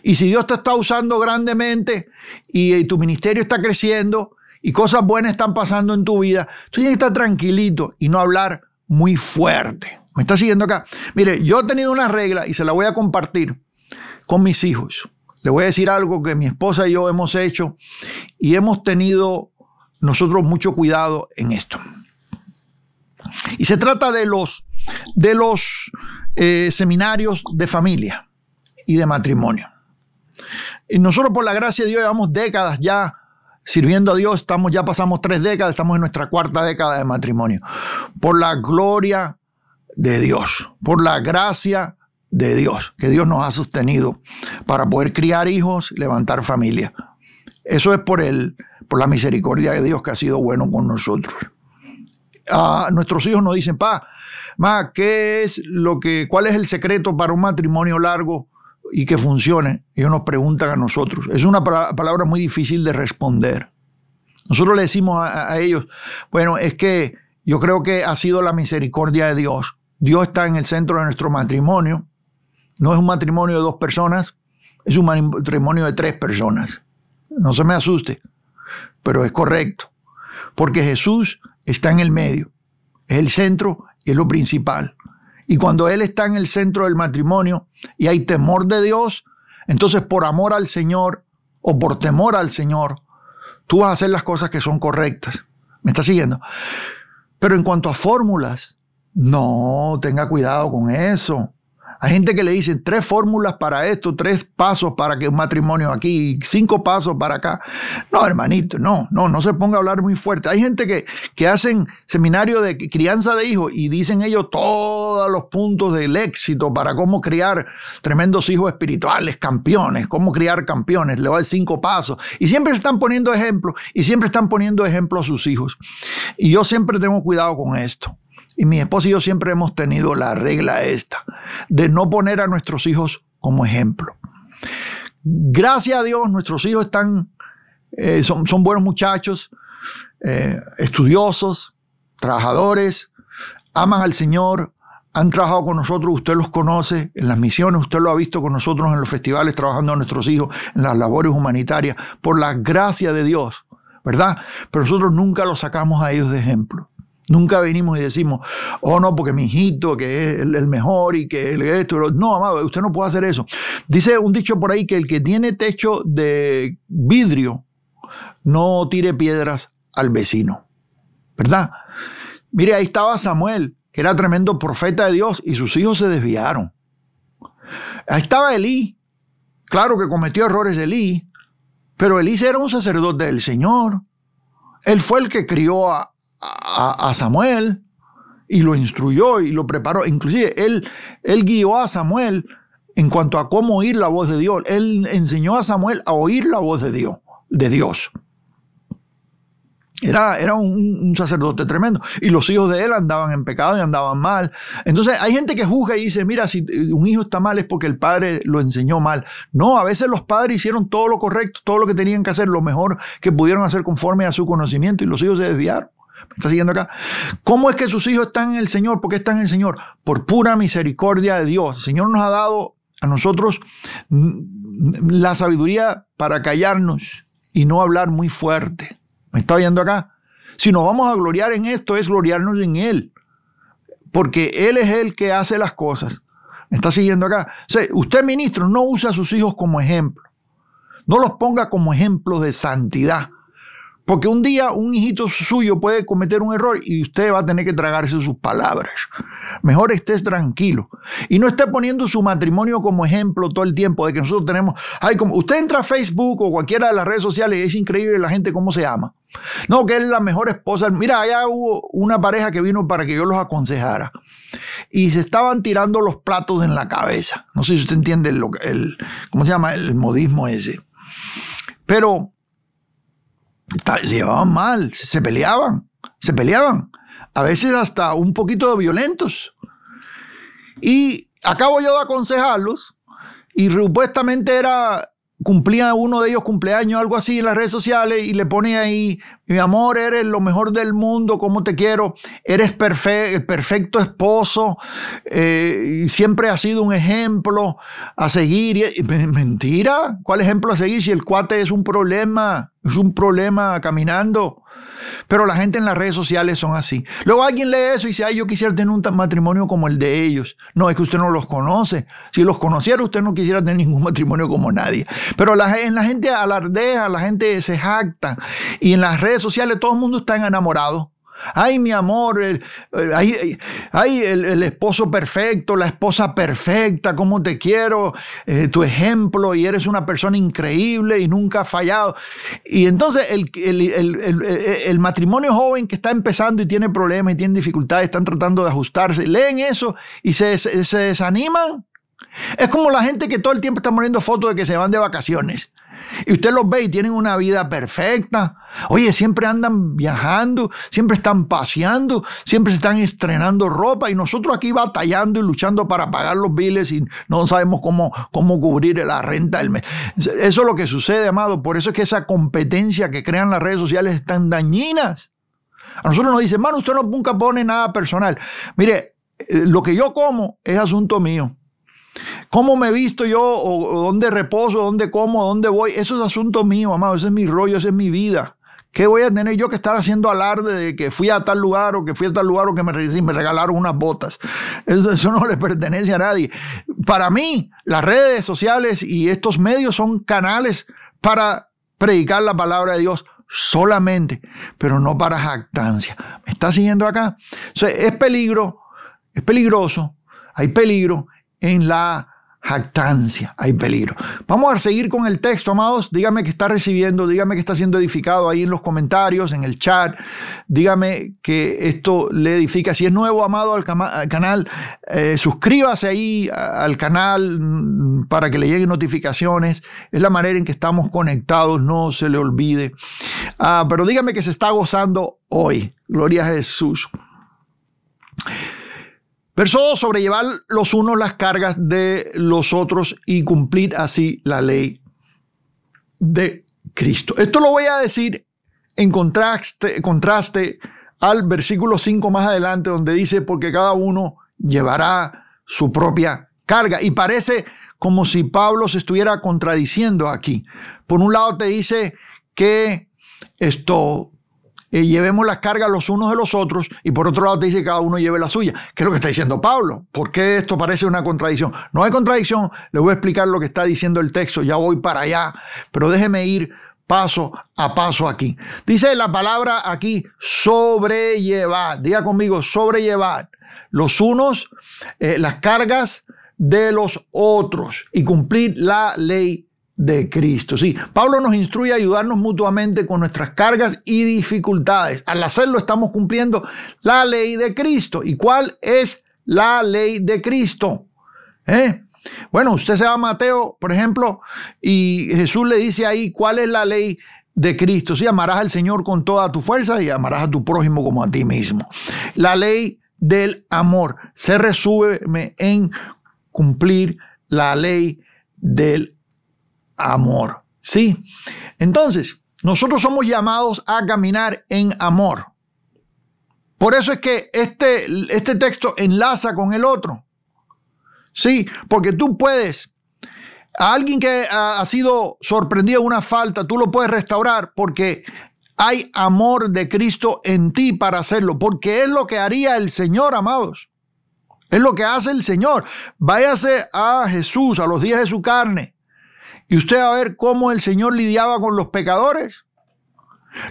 Y si Dios te está usando grandemente y tu ministerio está creciendo y cosas buenas están pasando en tu vida, tú tienes que estar tranquilito y no hablar muy fuerte. ¿Me está siguiendo acá? Mire, yo he tenido una regla y se la voy a compartir con mis hijos. Le voy a decir algo que mi esposa y yo hemos hecho y hemos tenido nosotros mucho cuidado en esto. Y se trata de los seminarios de familia y de matrimonio. Y nosotros, por la gracia de Dios, llevamos décadas ya sirviendo a Dios. Ya pasamos 3 décadas, estamos en nuestra 4ª década de matrimonio. Por la gloria de Dios, por la gracia de Dios, que Dios nos ha sostenido para poder criar hijos, levantar familia. Eso es por la misericordia de Dios que ha sido bueno con nosotros. Nuestros hijos nos dicen, ¿cuál es el secreto para un matrimonio largo y que funcione, ellos nos preguntan a nosotros. Es una palabra muy difícil de responder. Nosotros le decimos a ellos, bueno, es que yo creo que ha sido la misericordia de Dios. Dios está en el centro de nuestro matrimonio. No es un matrimonio de 2 personas, es un matrimonio de 3 personas. No se me asuste, pero es correcto. Porque Jesús está en el medio. Es el centro y es lo principal. Y cuando Él está en el centro del matrimonio y hay temor de Dios, entonces por amor al Señor o por temor al Señor, tú vas a hacer las cosas que son correctas. ¿Me estás siguiendo? Pero en cuanto a fórmulas, no, tenga cuidado con eso. Hay gente que le dicen 3 fórmulas para esto, 3 pasos para que un matrimonio aquí, 5 pasos para acá. No, hermanito, no se ponga a hablar muy fuerte. Hay gente que hacen seminario de crianza de hijos y dicen ellos todos los puntos del éxito para cómo criar tremendos hijos espirituales, campeones, cómo criar campeones. Le voy a dar 5 pasos. Y siempre se están poniendo ejemplos y siempre están poniendo ejemplos a sus hijos. Y yo siempre tengo cuidado con esto. Y mi esposa y yo siempre hemos tenido la regla esta, de no poner a nuestros hijos como ejemplo. Gracias a Dios, nuestros hijos son buenos muchachos, estudiosos, trabajadores, aman al Señor, han trabajado con nosotros, usted los conoce en las misiones, usted lo ha visto con nosotros en los festivales, trabajando a nuestros hijos en las labores humanitarias, por la gracia de Dios, ¿verdad? Pero nosotros nunca los sacamos a ellos de ejemplo. Nunca venimos y decimos, oh no, porque mi hijito, que es el mejor y que esto. No, amado, usted no puede hacer eso. Dice un dicho por ahí que el que tiene techo de vidrio no tire piedras al vecino, ¿verdad? Mire, ahí estaba Samuel, que era tremendo profeta de Dios, y sus hijos se desviaron. Ahí estaba Elí. Claro que cometió errores Elí, pero Elí era un sacerdote del Señor. Él fue el que crió a Samuel y lo instruyó y lo preparó. Inclusive él guió a Samuel en cuanto a cómo oír la voz de Dios. Él enseñó a Samuel a oír la voz de Dios. Era un sacerdote tremendo. Y los hijos de él andaban en pecado y andaban mal. Entonces hay gente que juzga y dice, mira, si un hijo está mal es porque el padre lo enseñó mal. No, a veces los padres hicieron todo lo correcto, todo lo que tenían que hacer, lo mejor que pudieron hacer conforme a su conocimiento, y los hijos se desviaron. ¿Me está siguiendo acá? ¿Cómo es que sus hijos están en el Señor? ¿Por qué están en el Señor? Por pura misericordia de Dios. El Señor nos ha dado a nosotros la sabiduría para callarnos y no hablar muy fuerte. ¿Me está oyendo acá? Si nos vamos a gloriar en esto, es gloriarnos en Él. Porque Él es el que hace las cosas. ¿Me está siguiendo acá? O sea, usted, ministro, no use a sus hijos como ejemplo. No los ponga como ejemplo de santidad. Porque un día un hijito suyo puede cometer un error y usted va a tener que tragarse sus palabras. Mejor estés tranquilo. Y no esté poniendo su matrimonio como ejemplo todo el tiempo de que nosotros tenemos... usted entra a Facebook o cualquiera de las redes sociales y es increíble la gente cómo se ama. No, que es la mejor esposa. Mira, allá hubo una pareja que vino para que yo los aconsejara. Y se estaban tirando los platos en la cabeza. No sé si usted entiende ¿cómo se llama? El modismo ese. Pero... se llevaban mal, se peleaban, a veces hasta un poquito violentos. Y acabo yo de aconsejarlos y supuestamente cumplía uno de ellos cumpleaños, algo así en las redes sociales, y le pone ahí, mi amor, eres lo mejor del mundo, cómo te quiero, eres el perfecto esposo, y siempre has sido un ejemplo a seguir. Mentira, ¿cuál ejemplo a seguir si el cuate es un problema caminando? Pero la gente en las redes sociales son así. Luego alguien lee eso y dice, ay, yo quisiera tener un matrimonio como el de ellos. No, es que usted no los conoce. Si los conociera, usted no quisiera tener ningún matrimonio como nadie. Pero la gente alardea, la gente se jacta. Y en las redes sociales todo el mundo está enamorado. Ay, mi amor, el esposo perfecto, la esposa perfecta, cómo te quiero, tu ejemplo, y eres una persona increíble y nunca has fallado. Y entonces el matrimonio joven que está empezando y tiene problemas y tiene dificultades, están tratando de ajustarse, leen eso y se desaniman. Es como la gente que todo el tiempo está poniendo fotos de que se van de vacaciones. Y usted los ve y tienen una vida perfecta. Oye, siempre andan viajando, siempre están paseando, siempre se están estrenando ropa y nosotros aquí batallando y luchando para pagar los biles y no sabemos cómo cubrir la renta del mes. Eso es lo que sucede, amado. Por eso es que esa competencia que crean las redes sociales es tan dañinas. A nosotros nos dicen, hermano, usted nunca pone nada personal. Mire, lo que yo como es asunto mío. Cómo me visto yo, o dónde reposo, dónde como, dónde voy, eso es asunto mío, amado. Ese es mi rollo, esa es mi vida. ¿Qué voy a tener yo que estar haciendo alarde de que fui a tal lugar o que fui a tal lugar o que me regalaron unas botas? Eso no le pertenece a nadie. Para mí, las redes sociales y estos medios son canales para predicar la palabra de Dios solamente, pero no para jactancia. ¿Me está siguiendo acá? O sea, es peligroso, hay peligro en la jactancia, hay peligro. Vamos a seguir con el texto, amados. Dígame que está recibiendo, dígame que está siendo edificado ahí en los comentarios, en el chat. Dígame que esto le edifica. Si es nuevo, amado, al canal, suscríbase ahí al canal para que le lleguen notificaciones. Es la manera en que estamos conectados, no se le olvide. Pero dígame que se está gozando hoy. Gloria a Jesús. Verso 2, sobrellevar los unos las cargas de los otros y cumplir así la ley de Cristo. Esto lo voy a decir en contraste al versículo 5 más adelante, donde dice, porque cada uno llevará su propia carga. Y parece como si Pablo se estuviera contradiciendo aquí. Por un lado te dice que llevemos las cargas los unos de los otros, y por otro lado te dice que cada uno lleve la suya. ¿Qué es lo que está diciendo Pablo? ¿Por qué esto parece una contradicción? No hay contradicción, le voy a explicar lo que está diciendo el texto, ya voy para allá, pero déjeme ir paso a paso aquí. Dice la palabra aquí, sobrellevar. Diga conmigo, sobrellevar los unos, las cargas de los otros y cumplir la ley de Cristo. Sí, Pablo nos instruye a ayudarnos mutuamente con nuestras cargas y dificultades. Al hacerlo estamos cumpliendo la ley de Cristo. ¿Y cuál es la ley de Cristo? Bueno, usted se va a Mateo, por ejemplo, y Jesús le dice ahí cuál es la ley de Cristo. Sí, amarás al Señor con toda tu fuerza y amarás a tu prójimo como a ti mismo. La ley del amor se resume en cumplir la ley del amor. Sí. Entonces, nosotros somos llamados a caminar en amor. Por eso es que este texto enlaza con el otro. Sí, porque tú puedes, a alguien que ha sido sorprendido de una falta, tú lo puedes restaurar porque hay amor de Cristo en ti para hacerlo, porque es lo que haría el Señor, amados. Es lo que hace el Señor. Váyase a Jesús, a los días de su carne, y usted va a ver cómo el Señor lidiaba con los pecadores.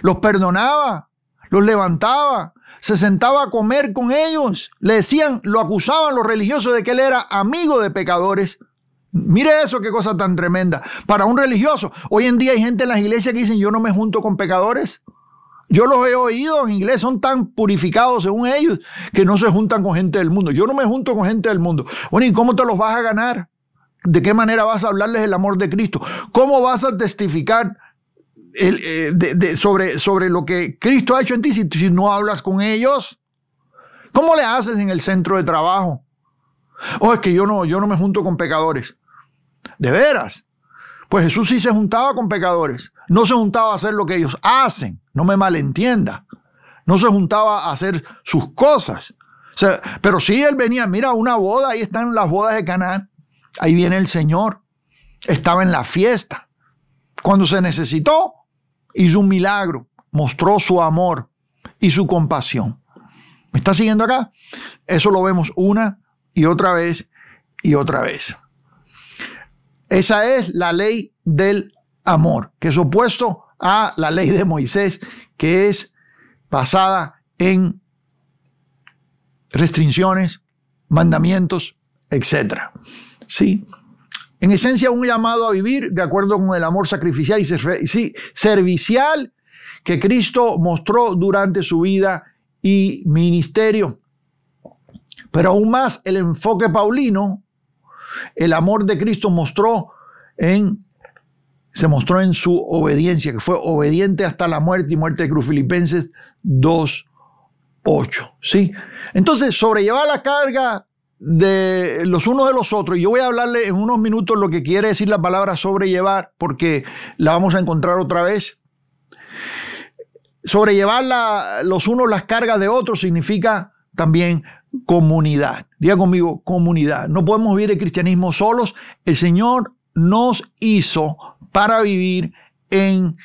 Los perdonaba, los levantaba, se sentaba a comer con ellos. Le decían, lo acusaban los religiosos de que él era amigo de pecadores. Mire eso, qué cosa tan tremenda. Para un religioso, hoy en día hay gente en las iglesias que dicen, yo no me junto con pecadores. Yo los he oído en inglés, son tan purificados según ellos que no se juntan con gente del mundo. Yo no me junto con gente del mundo. Bueno, ¿y cómo te los vas a ganar? ¿De qué manera vas a hablarles el amor de Cristo? ¿Cómo vas a testificar sobre lo que Cristo ha hecho en ti si no hablas con ellos? ¿Cómo le haces en el centro de trabajo? Es que yo no me junto con pecadores. ¿De veras? Pues Jesús sí se juntaba con pecadores. No se juntaba a hacer lo que ellos hacen. No me malentienda. No se juntaba a hacer sus cosas. O sea, pero sí él venía, mira, una boda, ahí están las bodas de Canaán. Ahí viene el Señor. Estaba en la fiesta. Cuando se necesitó, hizo un milagro. Mostró su amor y su compasión. ¿Me está siguiendo acá? Eso lo vemos una y otra vez y otra vez. Esa es la ley del amor, que es opuesto a la ley de Moisés, que es basada en restricciones, mandamientos, etc. ¿Sí? En esencia, un llamado a vivir de acuerdo con el amor sacrificial y servicial que Cristo mostró durante su vida y ministerio. Pero aún más, el enfoque paulino, el amor de Cristo mostró en se mostró en su obediencia, que fue obediente hasta la muerte y muerte de cruz. Filipenses 2:8. ¿Sí? Entonces, sobrellevar la carga de los unos de los otros. Yo voy a hablarle en unos minutos lo que quiere decir la palabra sobrellevar, porque la vamos a encontrar otra vez. Sobrellevar los unos las cargas de otros significa también comunidad. Diga conmigo, comunidad. No podemos vivir el cristianismo solos. El Señor nos hizo para vivir en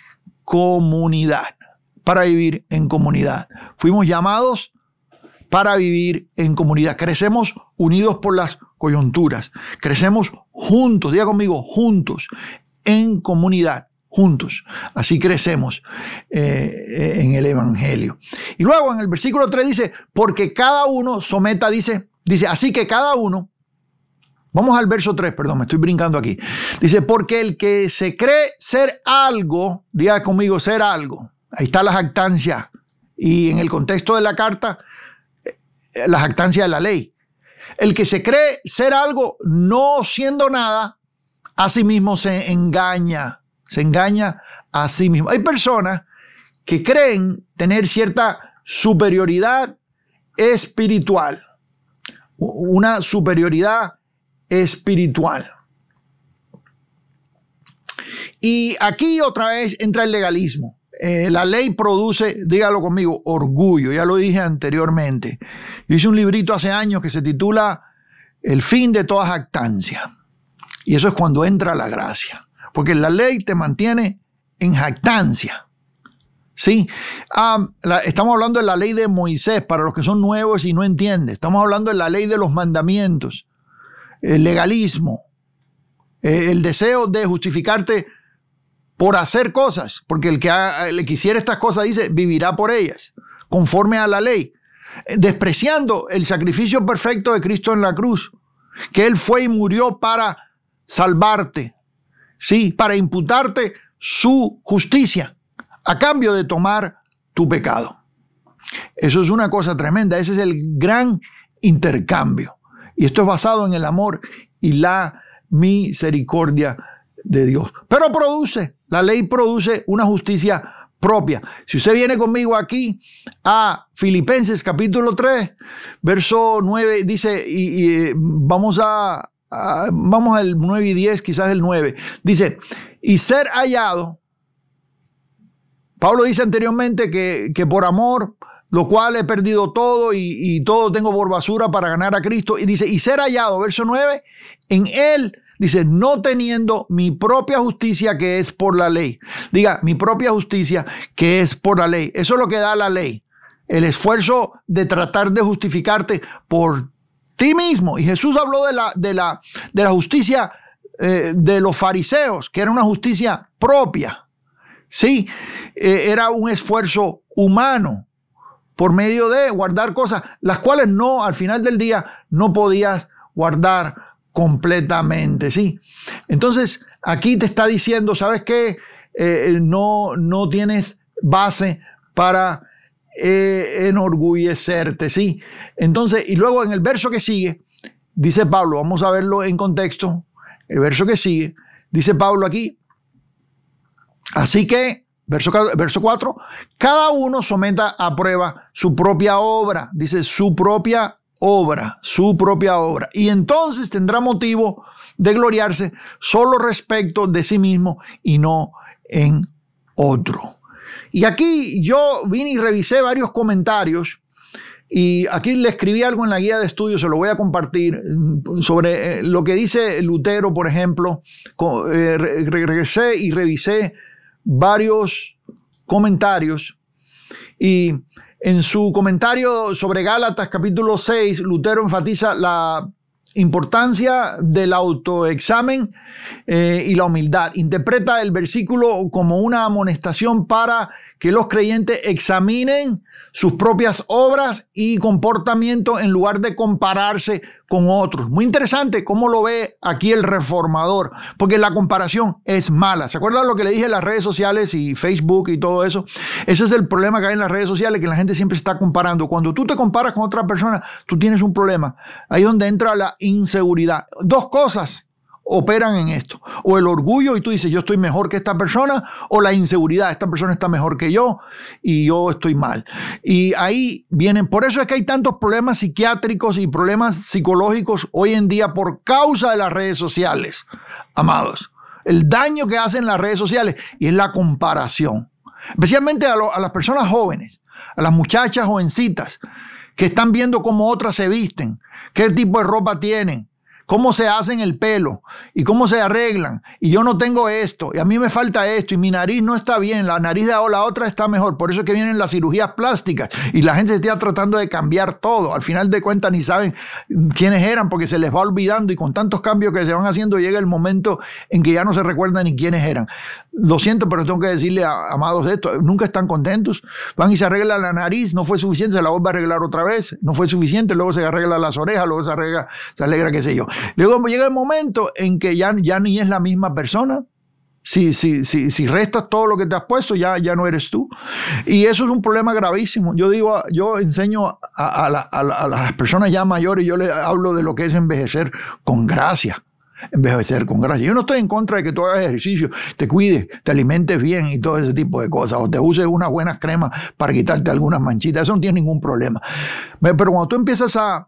comunidad. Para vivir en comunidad. Fuimos llamados para vivir en comunidad. Crecemos unidos por las coyunturas. Crecemos juntos. Diga conmigo, juntos. En comunidad. Juntos. Así crecemos en el Evangelio. Y luego en el versículo 3 dice, porque cada uno someta, dice, así que cada uno, vamos al verso 3, perdón, me estoy brincando aquí. Dice, porque el que se cree ser algo, diga conmigo, ser algo. Ahí está la jactancia. Y en el contexto de la carta, la jactancia de la ley. El que se cree ser algo, no siendo nada, a sí mismo se engaña. Se engaña a sí mismo. Hay personas que creen tener cierta superioridad espiritual. Una superioridad espiritual. Y aquí otra vez entra el legalismo. La ley produce, dígalo conmigo, orgullo. Ya lo dije anteriormente. Yo hice un librito hace años que se titula El fin de toda jactancia. Y eso es cuando entra la gracia. Porque la ley te mantiene en jactancia. ¿Sí? Estamos hablando de la ley de Moisés, para los que son nuevos y no entienden. Estamos hablando de la ley de los mandamientos, el legalismo, el deseo de justificarte por hacer cosas, porque el que hiciera estas cosas, dice, vivirá por ellas, conforme a la ley, despreciando el sacrificio perfecto de Cristo en la cruz, que Él fue y murió para salvarte. Sí, para imputarte su justicia a cambio de tomar tu pecado. Eso es una cosa tremenda. Ese es el gran intercambio. Y esto es basado en el amor y la misericordia de Dios. Pero la ley produce una justicia propia. Si usted viene conmigo aquí a Filipenses capítulo 3, verso 9, dice, vamos al 9 y 10, quizás el 9. Dice, y ser hallado. Pablo dice anteriormente que por amor, lo cual he perdido todo y todo tengo por basura para ganar a Cristo. Y dice, y ser hallado, verso 9, en Él, dice, no teniendo mi propia justicia que es por la ley. Diga, mi propia justicia que es por la ley. Eso es lo que da la ley. El esfuerzo de tratar de justificarte por ti mismo. Y Jesús habló de la justicia de los fariseos, que era una justicia propia. Sí, era un esfuerzo humano por medio de guardar cosas, las cuales no, al final del día, no podías guardar completamente. Sí. Entonces, aquí te está diciendo, ¿sabes qué? No tienes base para enorgullecerte, ¿sí? Entonces, y luego en el verso que sigue, dice Pablo, vamos a verlo en contexto, el verso que sigue, dice Pablo aquí, así que, verso 4, cada uno someta a prueba su propia obra, dice su propia obra, y entonces tendrá motivo de gloriarse solo respecto de sí mismo y no en otro. Y aquí yo vine y revisé varios comentarios y aquí le escribí algo en la guía de estudio, se lo voy a compartir, sobre lo que dice Lutero, por ejemplo. Regresé y revisé varios comentarios y en su comentario sobre Gálatas capítulo 6, Lutero enfatiza la importancia del autoexamen y la humildad. Interpreta el versículo como una amonestación para que los creyentes examinen sus propias obras y comportamiento en lugar de compararse con otros. Muy interesante cómo lo ve aquí el reformador, porque la comparación es mala. ¿Se acuerdan lo que le dije en las redes sociales y Facebook y todo eso? Ese es el problema que hay en las redes sociales, que la gente siempre está comparando. Cuando tú te comparas con otra persona, tú tienes un problema. Ahí es donde entra la inseguridad. Dos cosas operan en esto. O el orgullo y tú dices, yo estoy mejor que esta persona, o la inseguridad, esta persona está mejor que yo y yo estoy mal. Y ahí vienen, por eso es que hay tantos problemas psiquiátricos y problemas psicológicos hoy en día por causa de las redes sociales, amados. El daño que hacen las redes sociales y es la comparación. Especialmente a las personas jóvenes, a las muchachas jovencitas que están viendo cómo otras se visten, qué tipo de ropa tienen, cómo se hacen el pelo y cómo se arreglan. Y yo no tengo esto, y a mí me falta esto, y mi nariz no está bien, la nariz de la otra está mejor. Por eso es que vienen las cirugías plásticas y la gente se está tratando de cambiar todo. Al final de cuentas ni saben quiénes eran porque se les va olvidando, y con tantos cambios que se van haciendo llega el momento en que ya no se recuerdan ni quiénes eran. Lo siento, pero tengo que decirle, amados, esto, nunca están contentos. Van y se arreglan la nariz, no fue suficiente, se la vuelve a arreglar otra vez, no fue suficiente, luego se arregla las orejas, luego se alegra qué sé yo. Luego llega el momento en que ya ni es la misma persona. Si restas todo lo que te has puesto, ya no eres tú. Y eso es un problema gravísimo. Yo enseño a las personas ya mayores, yo les hablo de lo que es envejecer con gracia. Envejecer con gracia. Yo no estoy en contra de que tú hagas ejercicio, te cuides, te alimentes bien y todo ese tipo de cosas, o te uses unas buenas cremas para quitarte algunas manchitas. Eso no tiene ningún problema. Pero cuando tú empiezas a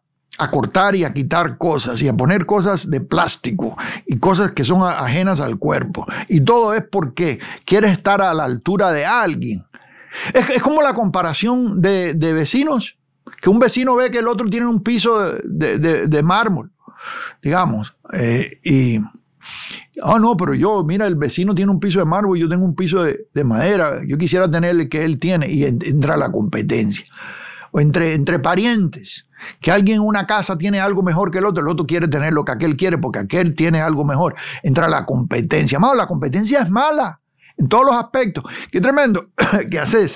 cortar y a quitar cosas y a poner cosas de plástico y cosas que son ajenas al cuerpo, y todo es porque quieres estar a la altura de alguien. Es como la comparación de vecinos, que un vecino ve que el otro tiene un piso de mármol, digamos, no, pero mira, el vecino tiene un piso de mármol y yo tengo un piso de madera, yo quisiera tener el que él tiene, y entra la competencia. O entre parientes, que alguien en una casa tiene algo mejor que el otro quiere tener lo que aquel quiere porque aquel tiene algo mejor. Entra la competencia. Amado, la competencia es mala en todos los aspectos. Qué tremendo que hace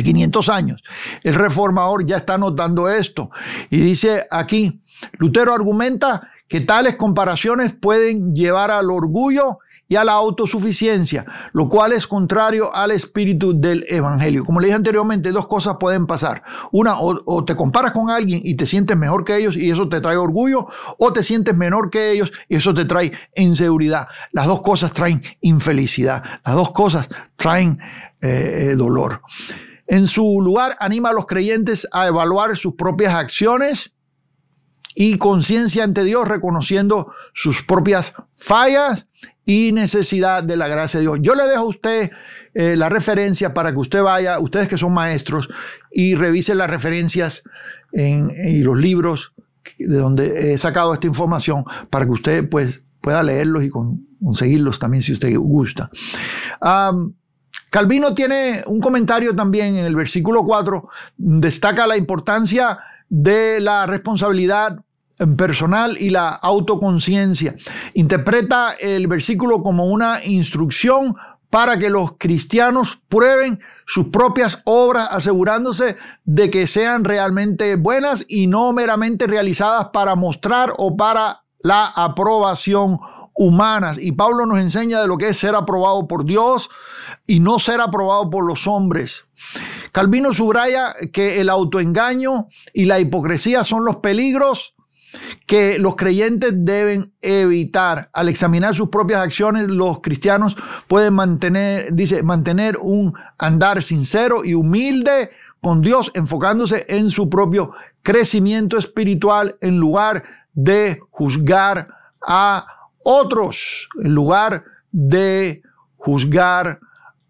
500 años el reformador ya está notando esto. Y dice aquí, Lutero argumenta que tales comparaciones pueden llevar al orgullo y a la autosuficiencia, lo cual es contrario al espíritu del evangelio. Como le dije anteriormente, dos cosas pueden pasar. Una, o te comparas con alguien y te sientes mejor que ellos y eso te trae orgullo, o te sientes menor que ellos y eso te trae inseguridad. Las dos cosas traen infelicidad. Las dos cosas traen dolor. En su lugar, anima a los creyentes a evaluar sus propias acciones y conciencia ante Dios, reconociendo sus propias fallas y necesidad de la gracia de Dios. Yo le dejo a usted la referencia para que usted vaya, ustedes que son maestros, y revisen las referencias y los libros de donde he sacado esta información para que usted pues pueda leerlos y conseguirlos también si usted gusta. Calvino tiene un comentario también en el versículo 4, destaca la importancia de la responsabilidad personal y la autoconciencia. Interpreta el versículo como una instrucción para que los cristianos prueben sus propias obras, asegurándose de que sean realmente buenas y no meramente realizadas para mostrar o para la aprobación humanas. Y Pablo nos enseña de lo que es ser aprobado por Dios y no ser aprobado por los hombres. Calvino subraya que el autoengaño y la hipocresía son los peligros que los creyentes deben evitar. Al examinar sus propias acciones, los cristianos pueden mantener un andar sincero y humilde con Dios, enfocándose en su propio crecimiento espiritual en lugar de juzgar a otros. En lugar de juzgar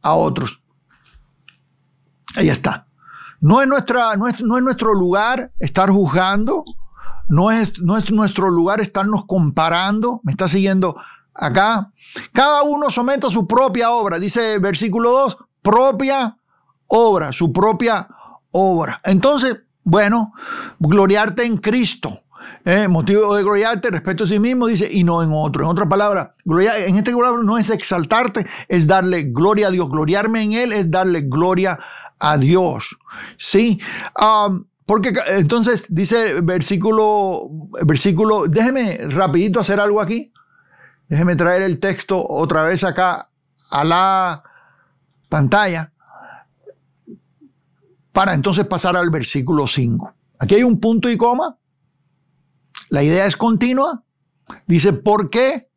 a otros. Ahí está. No es nuestro lugar estar juzgando. No es nuestro lugar estarnos comparando. ¿Me está siguiendo acá? Cada uno someta su propia obra. Dice versículo 2, propia obra, su propia obra. Entonces, bueno, gloriarte en Cristo. Motivo de gloriarte respecto a sí mismo, dice, y no en otro. En otra palabra, en este palabra no es exaltarte, es darle gloria a Dios. Gloriarme en Él es darle gloria a Dios. ¿Sí? Porque entonces dice el versículo, déjeme rapidito hacer algo aquí. Déjeme traer el texto otra vez acá a la pantalla para entonces pasar al versículo 5. Aquí hay un punto y coma. La idea es continua. Dice, ¿por qué?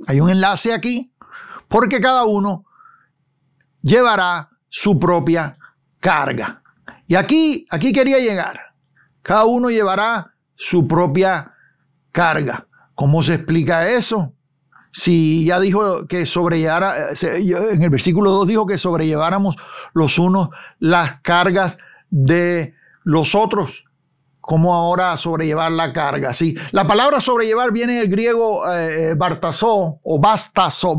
Hay un enlace aquí. Porque cada uno llevará su propia carga. Y aquí quería llegar. Cada uno llevará su propia carga. ¿Cómo se explica eso? Si ya dijo que sobrellevara, en el versículo 2 dijo que sobrelleváramos los unos las cargas de los otros. ¿Cómo ahora sobrellevar la carga? Sí, la palabra sobrellevar viene del griego bartazo o bastazo,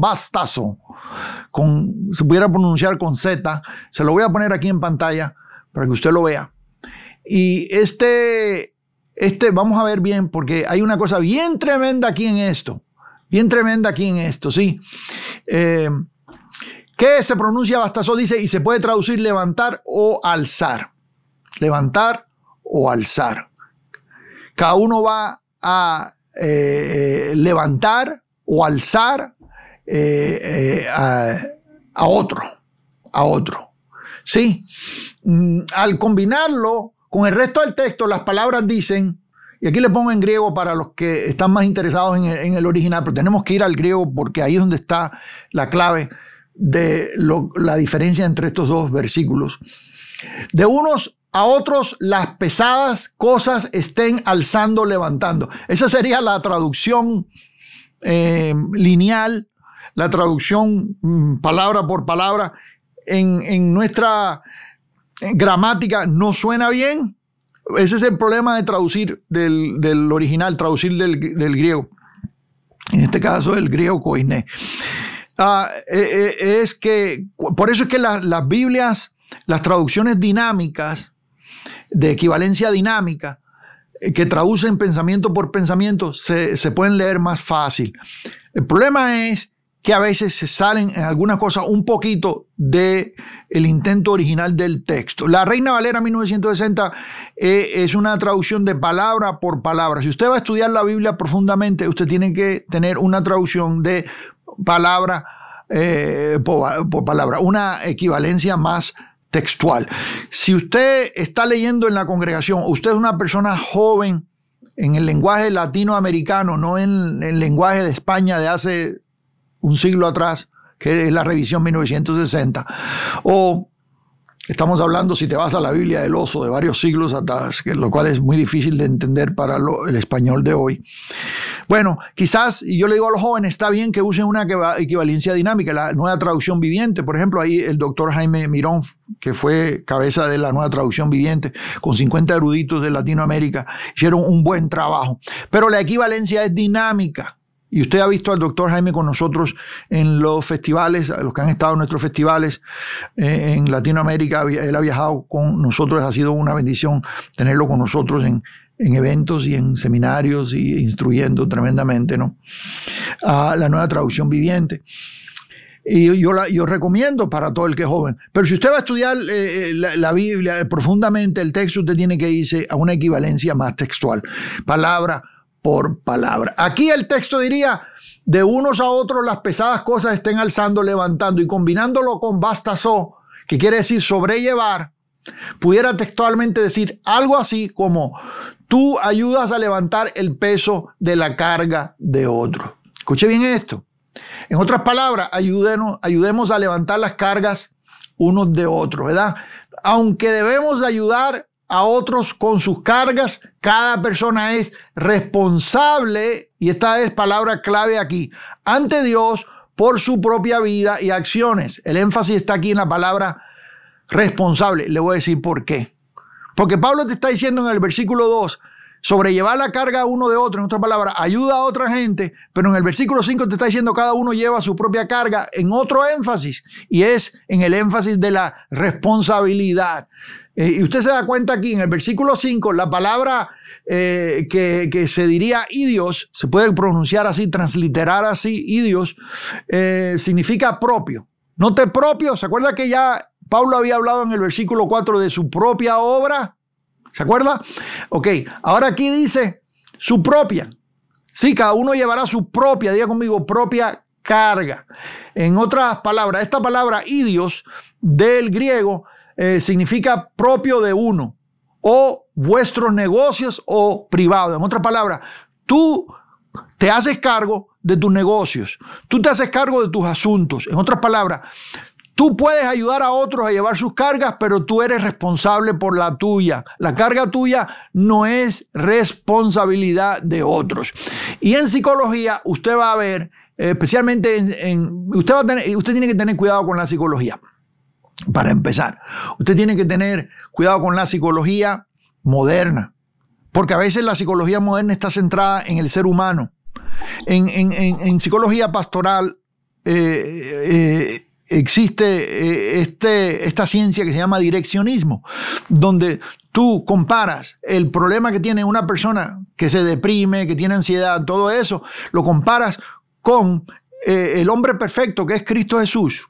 se pudiera pronunciar con Z. Se lo voy a poner aquí en pantalla para que usted lo vea. Y vamos a ver bien, porque hay una cosa bien tremenda aquí en esto. Bien tremenda aquí en esto, ¿sí? ¿Qué se pronuncia bastazo? Dice, y se puede traducir levantar o alzar. Levantar o alzar. Cada uno va a levantar o alzar a otro. ¿Sí? Al combinarlo con el resto del texto, las palabras dicen, y aquí le pongo en griego para los que están más interesados en el original, pero tenemos que ir al griego porque ahí es donde está la clave de la diferencia entre estos dos versículos. De unos a otros las pesadas cosas estén alzando, levantando. Esa sería la traducción lineal, la traducción palabra por palabra. En nuestra gramática no suena bien. Ese es el problema de traducir del original, traducir del griego. En este caso, el griego koiné. Es que, por eso es que las Biblias, las traducciones dinámicas, de equivalencia dinámica, que traducen pensamiento por pensamiento, se pueden leer más fácil. El problema es que a veces se salen en algunas cosas un poquito del intento original del texto. La Reina Valera 1960 es una traducción de palabra por palabra. Si usted va a estudiar la Biblia profundamente, usted tiene que tener una traducción de palabra por palabra, una equivalencia más textual. Si usted está leyendo en la congregación, usted es una persona joven en el lenguaje latinoamericano, no en el lenguaje de España de hace un siglo atrás, que es la revisión 1960, o estamos hablando, si te vas a la Biblia del Oso, de varios siglos atrás, lo cual es muy difícil de entender para el español de hoy. Bueno, quizás, y yo le digo a los jóvenes, está bien que usen una equivalencia dinámica, la Nueva Traducción Viviente. Por ejemplo, ahí el doctor Jaime Mirón, que fue cabeza de la Nueva Traducción Viviente, con 50 eruditos de Latinoamérica, hicieron un buen trabajo. Pero la equivalencia es dinámica. Y usted ha visto al doctor Jaime con nosotros en los festivales, los que han estado en nuestros festivales en Latinoamérica. Él ha viajado con nosotros, ha sido una bendición tenerlo con nosotros en eventos y en seminarios y instruyendo tremendamente, ¿no? La Nueva Traducción Viviente. Y yo recomiendo para todo el que es joven. Pero si usted va a estudiar la Biblia profundamente, el texto, usted tiene que irse a una equivalencia más textual. Palabra por palabra. Aquí el texto diría, de unos a otros las pesadas cosas estén alzando, levantando, y combinándolo con bastazo, que quiere decir sobrellevar, pudiera textualmente decir algo así como, tú ayudas a levantar el peso de la carga de otro. Escuche bien esto. En otras palabras, ayudemos a levantar las cargas unos de otros, ¿verdad? Aunque debemos ayudar a otros con sus cargas, cada persona es responsable, y esta es palabra clave aquí, ante Dios por su propia vida y acciones. El énfasis está aquí en la palabra responsable. Le voy a decir por qué. Porque Pablo te está diciendo en el versículo 2, sobrellevar la carga uno de otro, en otras palabras, ayuda a otra gente, pero en el versículo 5 te está diciendo cada uno lleva su propia carga en otro énfasis, y es en el énfasis de la responsabilidad. Y usted se da cuenta aquí en el versículo 5, la palabra que se diría idios, se puede pronunciar así, transliterar así, idios, significa propio. Note propio, ¿se acuerda que ya Pablo había hablado en el versículo 4 de su propia obra? ¿Se acuerda? Ok, ahora aquí dice su propia. Sí, cada uno llevará su propia, diga conmigo, propia carga. En otras palabras, esta palabra idios del griego significa propio de uno, o vuestros negocios o privado. En otras palabras, tú te haces cargo de tus negocios, tú te haces cargo de tus asuntos. En otras palabras, tú puedes ayudar a otros a llevar sus cargas, pero tú eres responsable por la tuya. La carga tuya no es responsabilidad de otros. Y en psicología usted va a ver, especialmente usted tiene que tener cuidado con la psicología. Para empezar, usted tiene que tener cuidado con la psicología moderna, porque a veces la psicología moderna está centrada en el ser humano. En psicología pastoral existe esta ciencia que se llama direccionismo, donde tú comparas el problema que tiene una persona que se deprime, que tiene ansiedad, todo eso, lo comparas con el hombre perfecto que es Cristo Jesús,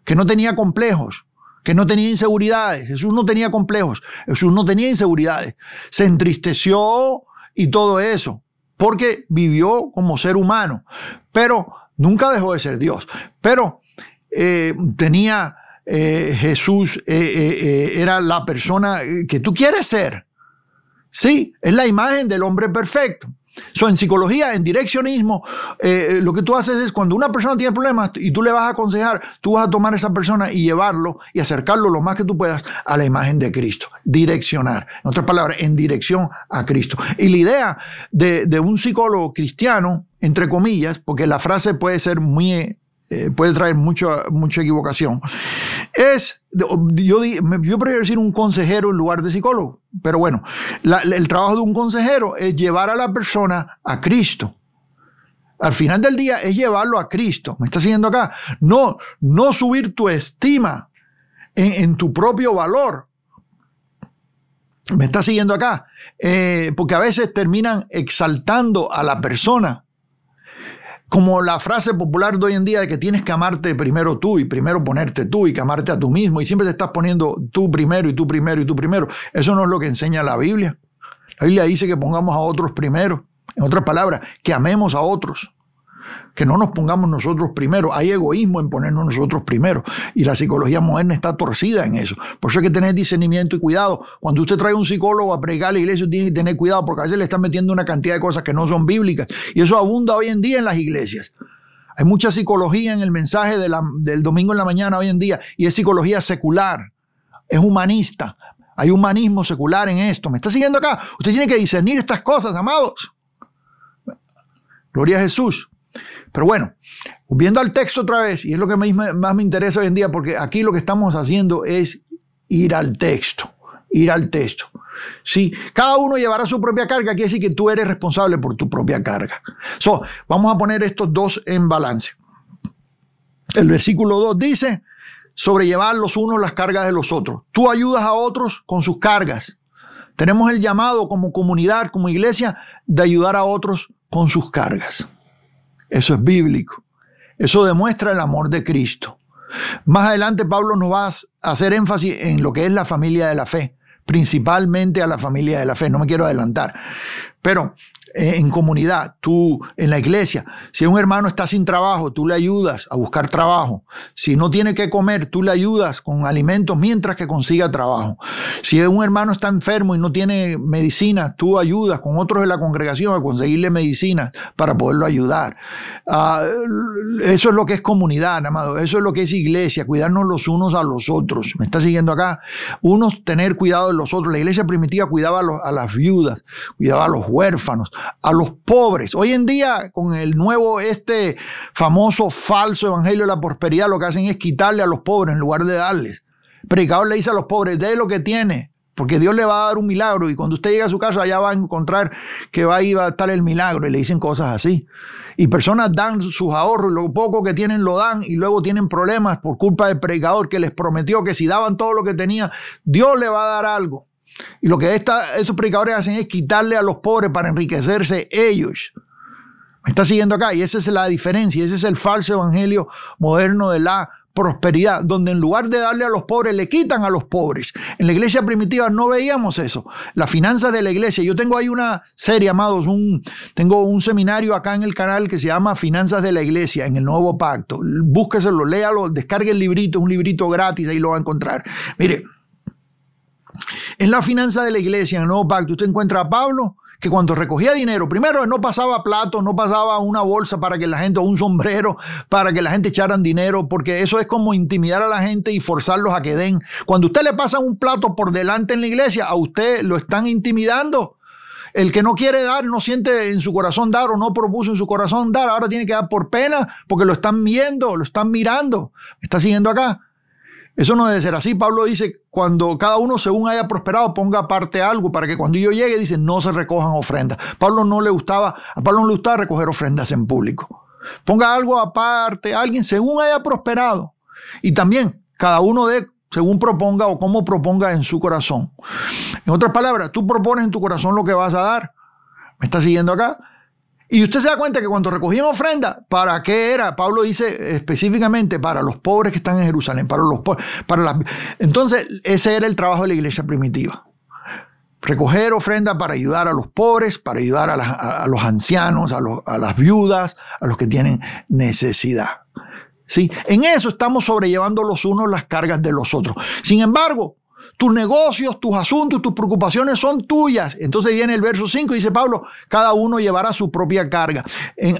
que no tenía complejos, que no tenía inseguridades. Jesús no tenía complejos, Jesús no tenía inseguridades. Se entristeció y todo eso, porque vivió como ser humano, pero nunca dejó de ser Dios. Pero Jesús era la persona que tú quieres ser. Sí, es la imagen del hombre perfecto. En psicología, en direccionismo, lo que tú haces es cuando una persona tiene problemas y tú le vas a aconsejar, tú vas a tomar a esa persona y llevarlo y acercarlo lo más que tú puedas a la imagen de Cristo. Direccionar. En otras palabras, en dirección a Cristo. Y la idea de un psicólogo cristiano, entre comillas, porque la frase puede ser puede traer mucha equivocación, yo prefiero decir un consejero en lugar de psicólogo, pero bueno, el trabajo de un consejero es llevar a la persona a Cristo. Al final del día es llevarlo a Cristo. ¿Me está siguiendo acá? No subir tu estima en tu propio valor. ¿Me está siguiendo acá? Porque a veces terminan exaltando a la persona. Como la frase popular de hoy en día de que tienes que amarte primero tú y primero ponerte tú y que amarte a tú mismo y siempre te estás poniendo tú primero y tú primero y tú primero. Eso no es lo que enseña la Biblia. La Biblia dice que pongamos a otros primero. En otras palabras, que amemos a otros. Que no nos pongamos nosotros primero. Hay egoísmo en ponernos nosotros primero. Y la psicología moderna está torcida en eso. Por eso hay que tener discernimiento y cuidado. Cuando usted trae un psicólogo a predicar a la iglesia, tiene que tener cuidado porque a veces le están metiendo una cantidad de cosas que no son bíblicas. Y eso abunda hoy en día en las iglesias. Hay mucha psicología en el mensaje del domingo en la mañana hoy en día. Y es psicología secular. Es humanista. Hay humanismo secular en esto. ¿Me está siguiendo acá? Usted tiene que discernir estas cosas, amados. Gloria a Jesús. Pero bueno, volviendo al texto otra vez, y es lo que más me interesa hoy en día, porque aquí lo que estamos haciendo es ir al texto. Sí, cada uno llevará su propia carga, quiere decir que tú eres responsable por tu propia carga. Vamos a poner estos dos en balance. El versículo 2 dice, sobrellevar los unos las cargas de los otros. Tú ayudas a otros con sus cargas. Tenemos el llamado como comunidad, como iglesia, de ayudar a otros con sus cargas. Eso es bíblico. Eso demuestra el amor de Cristo. Más adelante Pablo nos va a hacer énfasis en lo que es la familia de la fe, principalmente a la familia de la fe. No me quiero adelantar. Pero en comunidad, tú en la iglesia, si un hermano está sin trabajo, tú le ayudas a buscar trabajo. Si no tiene que comer, tú le ayudas con alimentos mientras que consiga trabajo. Si un hermano está enfermo y no tiene medicina, tú ayudas con otros de la congregación a conseguirle medicina para poderlo ayudar. Eso es lo que es comunidad, amado. Eso es lo que es iglesia, cuidarnos los unos a los otros. ¿Me está siguiendo acá? Unos tener cuidado de los otros. La iglesia primitiva cuidaba a las viudas, cuidaba a los huérfanos, a los pobres. Hoy en día, con el nuevo, famoso falso evangelio de la prosperidad, lo que hacen es quitarle a los pobres en lugar de darles. El predicador le dice a los pobres, dé lo que tiene, porque Dios le va a dar un milagro y cuando usted llegue a su casa allá va a encontrar que ahí va a estar el milagro, y le dicen cosas así. Y personas dan sus ahorros y lo poco que tienen lo dan y luego tienen problemas por culpa del predicador que les prometió que si daban todo lo que tenían, Dios le va a dar algo. Y lo que esos predicadores hacen es quitarle a los pobres para enriquecerse ellos. ¿Me está siguiendo acá? Y esa es la diferencia. Ese es el falso evangelio moderno de la prosperidad, donde en lugar de darle a los pobres, le quitan a los pobres. En la iglesia primitiva no veíamos eso. Las finanzas de la iglesia. Yo tengo ahí una serie, amados, tengo un seminario acá en el canal que se llama Finanzas de la Iglesia en el Nuevo Pacto. Búsqueselo, léalo, descargue el librito, es un librito gratis, ahí lo va a encontrar. Mire, en la finanza de la iglesia, en el Nuevo Pacto, usted encuentra a Pablo, que cuando recogía dinero, primero no pasaba platos, no pasaba una bolsa para que la gente, o un sombrero para que la gente echaran dinero, porque eso es como intimidar a la gente y forzarlos a que den. Cuando usted le pasa un plato por delante en la iglesia, a usted lo están intimidando. El que no quiere dar, no siente en su corazón dar o no propuso en su corazón dar, ahora tiene que dar por pena porque lo están viendo, lo están mirando. ¿Me está siguiendo acá? Eso no debe ser así. Pablo dice, cuando cada uno según haya prosperado, ponga aparte algo para que cuando yo llegue, dice, no se recojan ofrendas. A Pablo no le gustaba recoger ofrendas en público. Ponga algo aparte, alguien según haya prosperado. Y también cada uno dé según proponga o como proponga en su corazón. En otras palabras, tú propones en tu corazón lo que vas a dar. ¿Me está siguiendo acá? Y usted se da cuenta que cuando recogían ofrenda, ¿para qué era? Pablo dice específicamente para los pobres que están en Jerusalén, Entonces, ese era el trabajo de la iglesia primitiva. Recoger ofrenda para ayudar a los pobres, para ayudar a los ancianos, a las viudas, a los que tienen necesidad. ¿Sí? En eso estamos sobrellevando los unos las cargas de los otros. Sin embargo, tus negocios, tus asuntos, tus preocupaciones son tuyas. Entonces viene el verso 5 y dice Pablo, cada uno llevará su propia carga.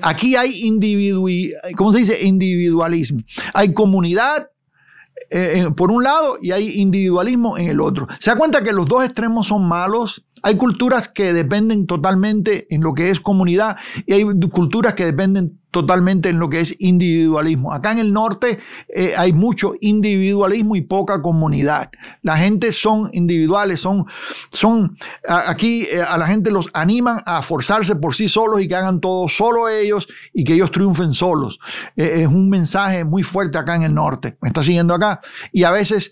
Aquí hay individualismo. Hay comunidad por un lado y hay individualismo en el otro. ¿Se da cuenta que los dos extremos son malos? Hay culturas que dependen totalmente en lo que es comunidad y hay culturas que dependen totalmente en lo que es individualismo. Acá en el norte hay mucho individualismo y poca comunidad. La gente son individuales, aquí a la gente los animan a forzarse por sí solos y que hagan todo solo ellos y que ellos triunfen solos. Es un mensaje muy fuerte acá en el norte. ¿Me está siguiendo acá? Y a veces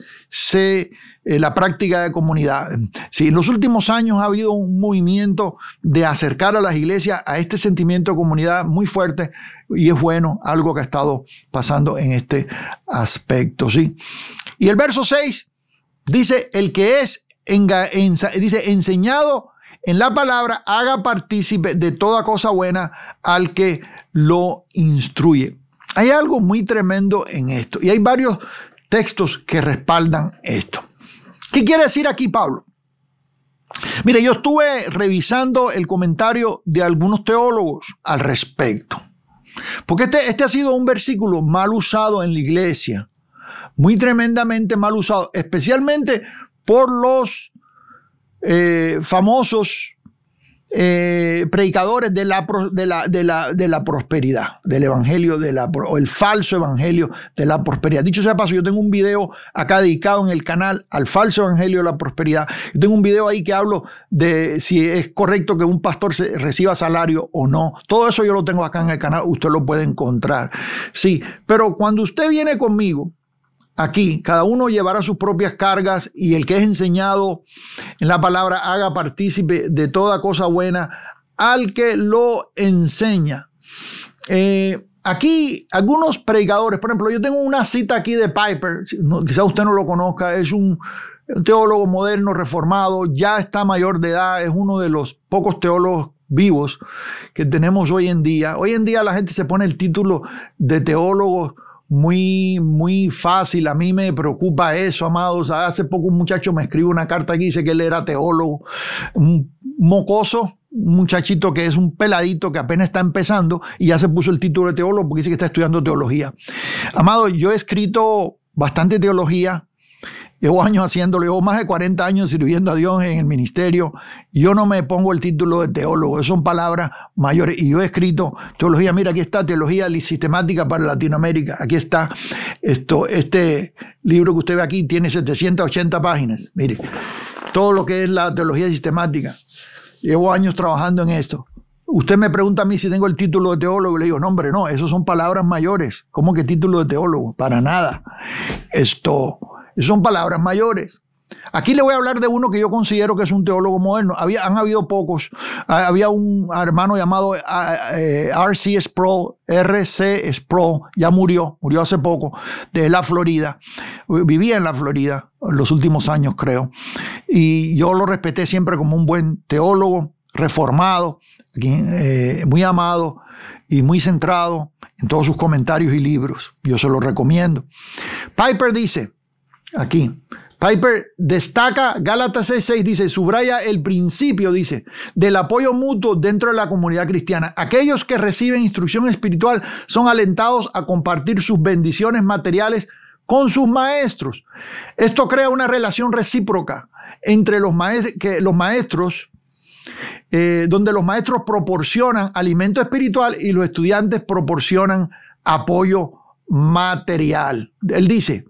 la práctica de comunidad. Sí, en los últimos años ha habido un movimiento de acercar a las iglesias a este sentimiento de comunidad muy fuerte y es bueno, algo que ha estado pasando en este aspecto. ¿Sí? Y el verso 6 dice, el que es enseñado en la palabra, haga partícipe de toda cosa buena al que lo instruye. Hay algo muy tremendo en esto y hay varios textos que respaldan esto. ¿Qué quiere decir aquí Pablo? Mire, yo estuve revisando el comentario de algunos teólogos al respecto. Porque este ha sido un versículo mal usado en la iglesia. Muy tremendamente mal usado. Especialmente por los famosos predicadores de la prosperidad, del evangelio o el falso evangelio de la prosperidad. Dicho sea paso, yo tengo un video acá dedicado en el canal al falso evangelio de la prosperidad. Yo tengo un video ahí que hablo de si es correcto que un pastor reciba salario o no. Todo eso yo lo tengo acá en el canal, usted lo puede encontrar. Sí, pero cuando usted viene conmigo, aquí, cada uno llevará sus propias cargas y el que es enseñado en la palabra haga partícipe de toda cosa buena al que lo enseña. Aquí algunos predicadores, por ejemplo, yo tengo una cita aquí de Piper, quizá usted no lo conozca, es un teólogo moderno, reformado, ya está mayor de edad, es uno de los pocos teólogos vivos que tenemos hoy en día. Hoy en día la gente se pone el título de teólogo muy fácil. A mí me preocupa eso, amados. Hace poco un muchacho me escribe una carta aquí, dice que él era teólogo, un mocoso, un muchachito que es un peladito que apenas está empezando y ya se puso el título de teólogo porque dice que está estudiando teología. Amado, yo he escrito bastante teología, llevo años haciéndolo, llevo más de 40 años sirviendo a Dios en el ministerio. Yo no me pongo el título de teólogo, son palabras mayores. Y yo he escrito teología, mira, aquí está Teología Sistemática para Latinoamérica. Aquí está este libro que usted ve aquí, tiene 780 páginas. Mire, todo lo que es la teología sistemática. Llevo años trabajando en esto. Usted me pregunta a mí si tengo el título de teólogo y le digo, no, hombre, no, eso son palabras mayores. ¿Cómo que título de teólogo? Para nada. Son palabras mayores. Aquí le voy a hablar de uno que yo considero que es un teólogo moderno. Han habido pocos. Había un hermano llamado R.C. Sproul, ya murió hace poco, de la Florida. Vivía en la Florida en los últimos años, creo. Y yo lo respeté siempre como un buen teólogo, reformado, muy amado y muy centrado en todos sus comentarios y libros. Yo se los recomiendo. Piper dice aquí, Piper destaca, Gálatas 6:6 dice, subraya el principio, dice, del apoyo mutuo dentro de la comunidad cristiana. Aquellos que reciben instrucción espiritual son alentados a compartir sus bendiciones materiales con sus maestros. Esto crea una relación recíproca entre los maestros, donde los maestros proporcionan alimento espiritual y los estudiantes proporcionan apoyo material. Él dice,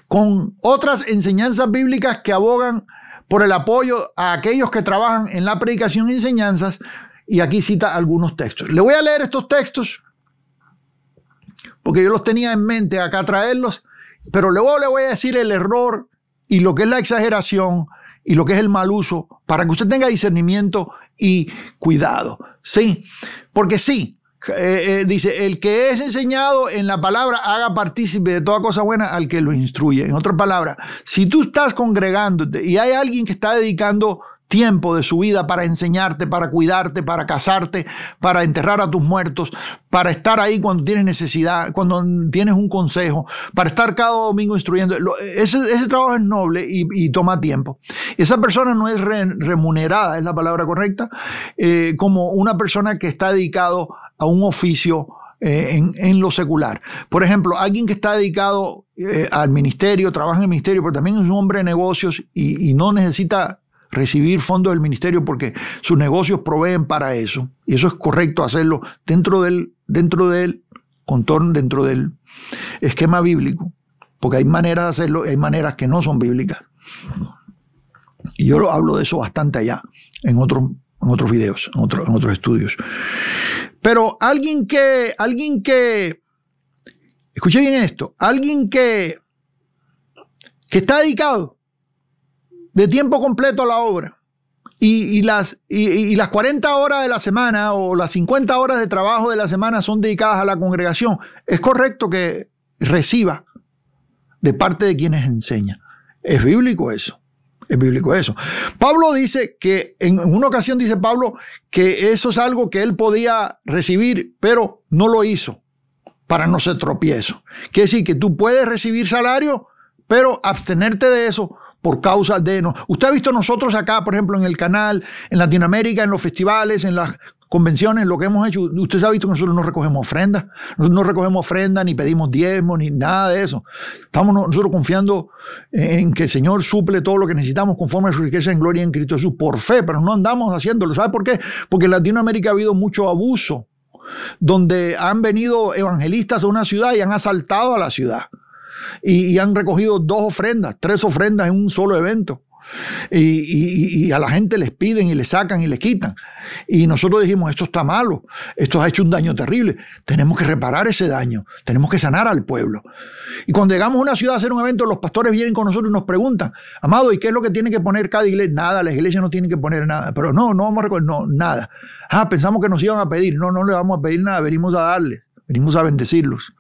con otras enseñanzas bíblicas que abogan por el apoyo a aquellos que trabajan en la predicación y enseñanzas, y aquí cita algunos textos. Le voy a leer estos textos porque yo los tenía en mente acá traerlos, pero luego le voy a decir el error y lo que es la exageración y lo que es el mal uso para que usted tenga discernimiento y cuidado. Sí, porque sí. Dice, el que es enseñado en la palabra haga partícipe de toda cosa buena al que lo instruye. En otras palabras, si tú estás congregándote y hay alguien que está dedicando tiempo de su vida para enseñarte, para cuidarte, para casarte, para enterrar a tus muertos, para estar ahí cuando tienes necesidad, cuando tienes un consejo, para estar cada domingo instruyendo, ese trabajo es noble y toma tiempo. Esa persona no es remunerada, es la palabra correcta, como una persona que está dedicado a un oficio en lo secular. Por ejemplo, alguien que está dedicado al ministerio, trabaja en el ministerio, pero también es un hombre de negocios y no necesita recibir fondos del ministerio porque sus negocios proveen para eso. Y eso es correcto hacerlo dentro del contorno, dentro del esquema bíblico. Porque hay maneras de hacerlo y hay maneras que no son bíblicas. Y yo hablo de eso bastante allá, en otros videos, en otros estudios. Pero alguien que, escuche bien esto, alguien que está dedicado de tiempo completo a la obra y las 40 horas de la semana o las 50 horas de trabajo de la semana son dedicadas a la congregación, es correcto que reciba de parte de quienes enseñan. Es bíblico eso. Es bíblico eso. Pablo dice que, en una ocasión dice Pablo, que eso es algo que él podía recibir, pero no lo hizo para no ser tropiezo. Quiere decir que tú puedes recibir salario, pero abstenerte de eso por causa de... No. Usted ha visto nosotros acá, por ejemplo, en el canal, en Latinoamérica, en los festivales, en las convenciones, lo que hemos hecho, usted ha visto que nosotros no recogemos ofrendas, no recogemos ofrendas, ni pedimos diezmos, ni nada de eso. Estamos nosotros confiando en que el Señor suple todo lo que necesitamos conforme a su riqueza en gloria en Cristo Jesús, por fe, pero no andamos haciéndolo. ¿Sabe por qué? Porque en Latinoamérica ha habido mucho abuso, donde han venido evangelistas a una ciudad y han asaltado a la ciudad. Y han recogido 2 ofrendas, 3 ofrendas en un solo evento. Y a la gente les piden y les sacan y les quitan. Y nosotros dijimos, esto está malo, esto ha hecho un daño terrible. Tenemos que reparar ese daño, tenemos que sanar al pueblo. Y cuando llegamos a una ciudad a hacer un evento, los pastores vienen con nosotros y nos preguntan, amado, ¿y qué es lo que tiene que poner cada iglesia? Nada, las iglesias no tienen que poner nada. Pero no vamos a recoger, no, nada. Pensamos que nos iban a pedir. No le vamos a pedir nada, venimos a darles. Venimos a bendecirlos.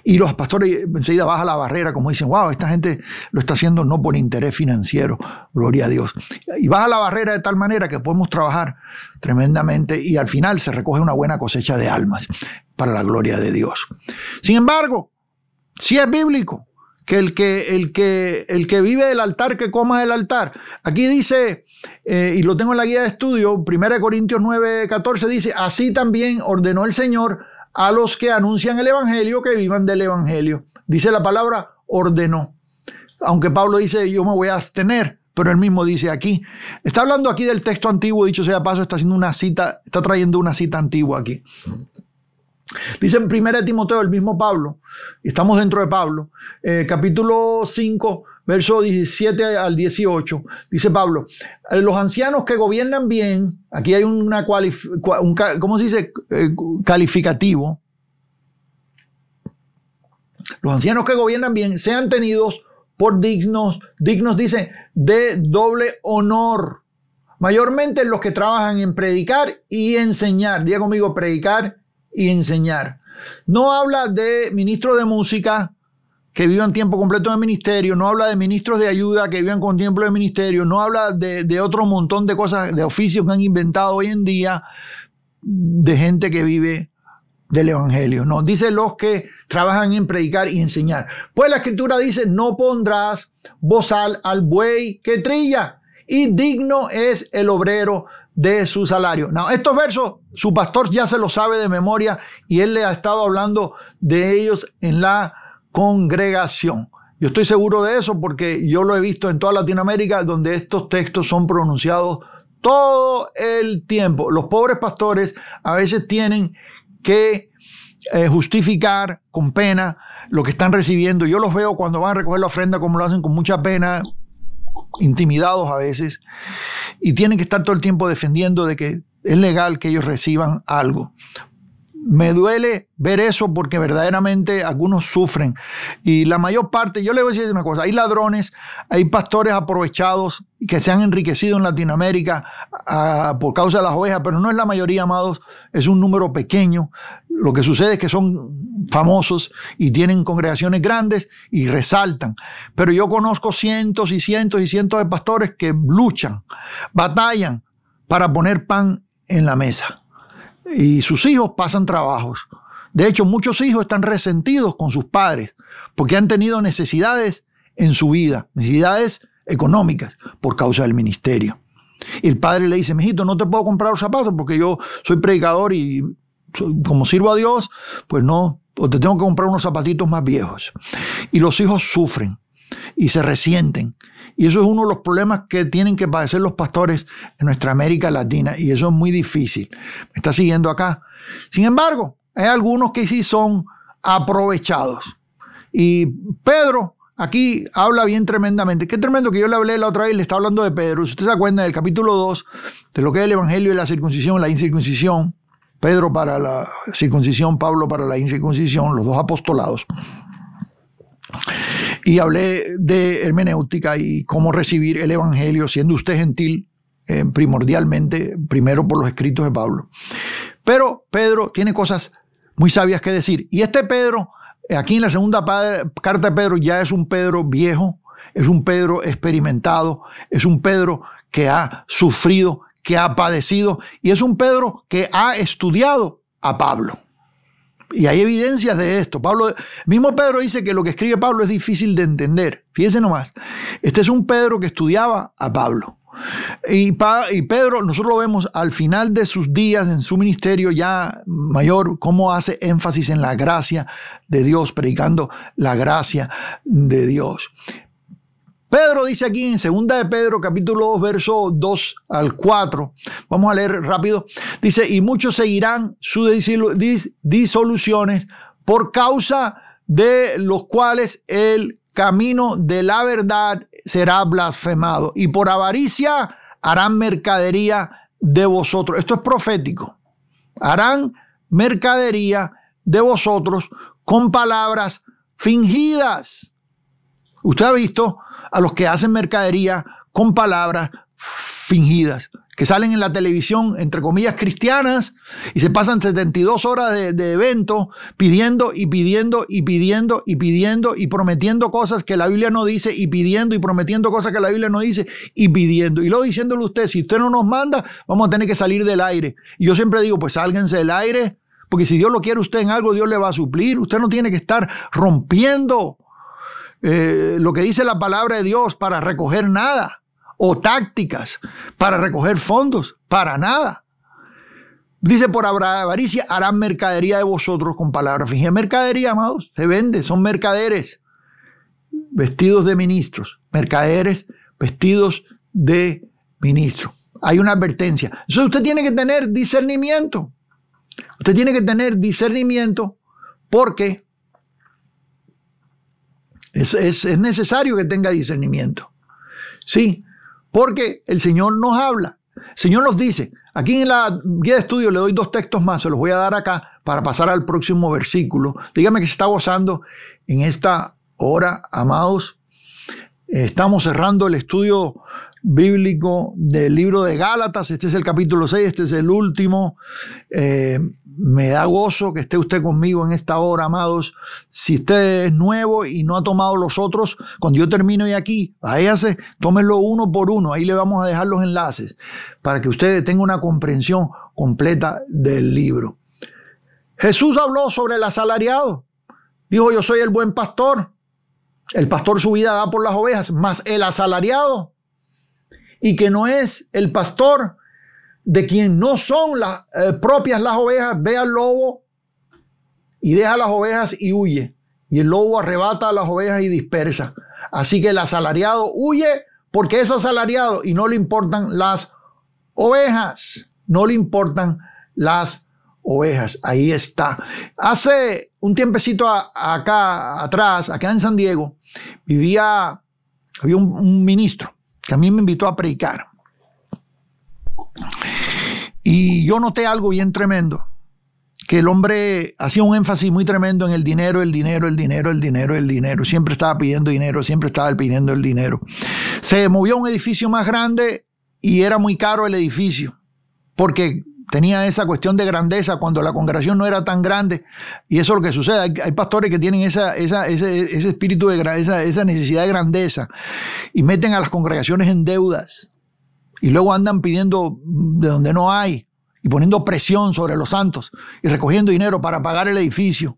Y los pastores enseguida bajan la barrera, como dicen, wow, esta gente lo está haciendo no por interés financiero, gloria a Dios. Y baja la barrera de tal manera que podemos trabajar tremendamente y al final se recoge una buena cosecha de almas para la gloria de Dios. Sin embargo, sí es bíblico que el que vive del altar, que coma del altar. Aquí dice, y lo tengo en la guía de estudio, 1 Corintios 9:14 dice, así también ordenó el Señor a los que anuncian el evangelio que vivan del evangelio. Dice la palabra ordenó. Aunque Pablo dice yo me voy a abstener, pero él mismo dice aquí. Está hablando aquí del texto antiguo, dicho sea de paso, está haciendo una cita, está trayendo una cita antigua aquí. Dice en 1 Timoteo, el mismo Pablo, y estamos dentro de Pablo, capítulo 5, verso 17 al 18, dice Pablo, los ancianos que gobiernan bien, aquí hay ¿cómo se dice? Calificativo. Los ancianos que gobiernan bien sean tenidos por dignos dice, de doble honor. Mayormente los que trabajan en predicar y enseñar. Diga conmigo, predicar y enseñar. No habla de ministros de música que vivan tiempo completo en el ministerio, no habla de ministros de ayuda que vivan con tiempo de ministerio, no habla de otro montón de cosas, de oficios que han inventado hoy en día, de gente que vive del evangelio. No, dice los que trabajan en predicar y enseñar. Pues la escritura dice, no pondrás bozal al buey que trilla, y digno es el obrero de su salario. No, estos versos su pastor ya se los sabe de memoria y él le ha estado hablando de ellos en la congregación. Yo estoy seguro de eso porque yo lo he visto en toda Latinoamérica, donde estos textos son pronunciados todo el tiempo. Los pobres pastores a veces tienen que justificar con pena lo que están recibiendo. Yo los veo cuando van a recoger la ofrenda, como lo hacen con mucha pena, intimidados a veces, y tienen que estar todo el tiempo defendiendo de que es legal que ellos reciban algo. Me duele ver eso porque verdaderamente algunos sufren. Y la mayor parte, yo les voy a decir una cosa, hay ladrones, hay pastores aprovechados que se han enriquecido en Latinoamérica por causa de las ovejas, pero no es la mayoría, amados, es un número pequeño. Lo que sucede es que son famosos y tienen congregaciones grandes y resaltan. Pero yo conozco cientos y cientos y cientos de pastores que luchan, batallan para poner pan en la mesa. Y sus hijos pasan trabajos. De hecho, muchos hijos están resentidos con sus padres porque han tenido necesidades en su vida, necesidades económicas por causa del ministerio. Y el padre le dice, mijito, no te puedo comprar los zapatos porque yo soy predicador y como sirvo a Dios, pues no, o te tengo que comprar unos zapatitos más viejos. Y los hijos sufren y se resienten. Y eso es uno de los problemas que tienen que padecer los pastores en nuestra América Latina. Y eso es muy difícil. ¿Me está siguiendo acá? Sin embargo, hay algunos que sí son aprovechados. Y Pedro aquí habla bien tremendamente. Qué tremendo que yo le hablé la otra vez y le está hablando de Pedro. Si usted se da cuenta del capítulo 2, de lo que es el evangelio de la circuncisión, la incircuncisión. Pedro para la circuncisión, Pablo para la incircuncisión, los dos apostolados. Y hablé de hermenéutica y cómo recibir el evangelio siendo usted gentil, primordialmente, primero por los escritos de Pablo. Pero Pedro tiene cosas muy sabias que decir. Y este Pedro, aquí en la segunda carta de Pedro, ya es un Pedro viejo, es un Pedro experimentado, es un Pedro que ha sufrido, que ha padecido, y es un Pedro que ha estudiado a Pablo. Y hay evidencias de esto. Mismo Pedro dice que lo que escribe Pablo es difícil de entender. Fíjense nomás. Este es un Pedro que estudiaba a Pablo. Y Pedro, nosotros lo vemos al final de sus días en su ministerio ya mayor, cómo hace énfasis en la gracia de Dios, predicando la gracia de Dios. Pedro dice aquí en 2 de Pedro, capítulo 2, verso 2 al 4. Vamos a leer rápido. Dice, y muchos seguirán sus disoluciones por causa de los cuales el camino de la verdad será blasfemado. Y por avaricia harán mercadería de vosotros. Esto es profético. Harán mercadería de vosotros con palabras fingidas. Usted ha visto a los que hacen mercadería con palabras fingidas, que salen en la televisión, entre comillas, cristianas, y se pasan 72 horas de evento pidiendo y pidiendo y pidiendo y pidiendo y prometiendo cosas que la Biblia no dice y pidiendo y prometiendo cosas que la Biblia no dice y pidiendo. Y luego diciéndole a usted, si usted no nos manda, vamos a tener que salir del aire. Y yo siempre digo, pues sálganse del aire, porque si Dios lo quiere usted en algo, Dios le va a suplir. Usted no tiene que estar rompiendo lo que dice la palabra de Dios para recoger nada, o tácticas para recoger fondos, para nada. Dice, por avaricia harán mercadería de vosotros con palabras fingidas. Mercadería, amados, se vende, son mercaderes vestidos de ministros, mercaderes vestidos de ministros. Hay una advertencia. Entonces usted tiene que tener discernimiento. Usted tiene que tener discernimiento porque es necesario que tenga discernimiento. Sí, porque el Señor nos habla. El Señor nos dice, aquí en la guía de estudio le doy 2 textos más, se los voy a dar acá para pasar al próximo versículo. Dígame que se está gozando en esta hora, amados. Estamos cerrando el estudio bíblico del libro de Gálatas. Este es el capítulo 6, este es el último. Me da gozo que esté usted conmigo en esta hora, amados. Si usted es nuevo y no ha tomado los otros, cuando yo termino de aquí, váyase, tómenlo uno por uno. Ahí le vamos a dejar los enlaces para que usted tenga una comprensión completa del libro. Jesús habló sobre el asalariado. Dijo, yo soy el buen pastor. El pastor su vida da por las ovejas, mas el asalariado, y que no es el pastor, de quien no son propias las ovejas, ve al lobo y deja las ovejas y huye. Y el lobo arrebata a las ovejas y dispersa. Así que el asalariado huye porque es asalariado y no le importan las ovejas. No le importan las ovejas. Ahí está. Hace un tiempecito acá atrás, acá en San Diego, había un ministro que a mí me invitó a predicar. Y yo noté algo bien tremendo, que el hombre hacía un énfasis muy tremendo en el dinero, el dinero, el dinero, el dinero, el dinero. Siempre estaba pidiendo dinero, siempre estaba pidiendo el dinero. Se movió a un edificio más grande y era muy caro el edificio, porque tenía esa cuestión de grandeza cuando la congregación no era tan grande. Y eso es lo que sucede. Hay pastores que tienen ese espíritu de grandeza, esa necesidad de grandeza, y meten a las congregaciones en deudas. Y luego andan pidiendo de donde no hay y poniendo presión sobre los santos y recogiendo dinero para pagar el edificio.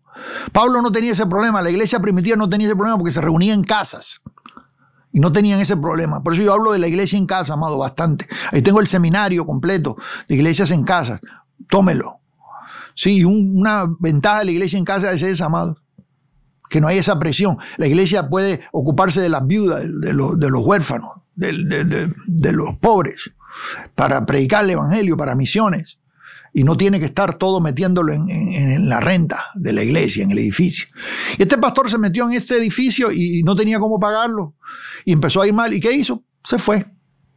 Pablo no tenía ese problema. La iglesia primitiva no tenía ese problema porque se reunía en casas y no tenían ese problema. Por eso yo hablo de la iglesia en casa, amado, bastante. Ahí tengo el seminario completo de iglesias en casa. Tómelo. Sí, una ventaja de la iglesia en casa es esa, amado, que no hay esa presión. La iglesia puede ocuparse de las viudas, de los huérfanos, de los pobres, para predicar el evangelio, para misiones, y no tiene que estar todo metiéndolo en la renta de la iglesia, en el edificio. Y este pastor se metió en este edificio y no tenía cómo pagarlo, y empezó a ir mal. ¿Y qué hizo? Se fue.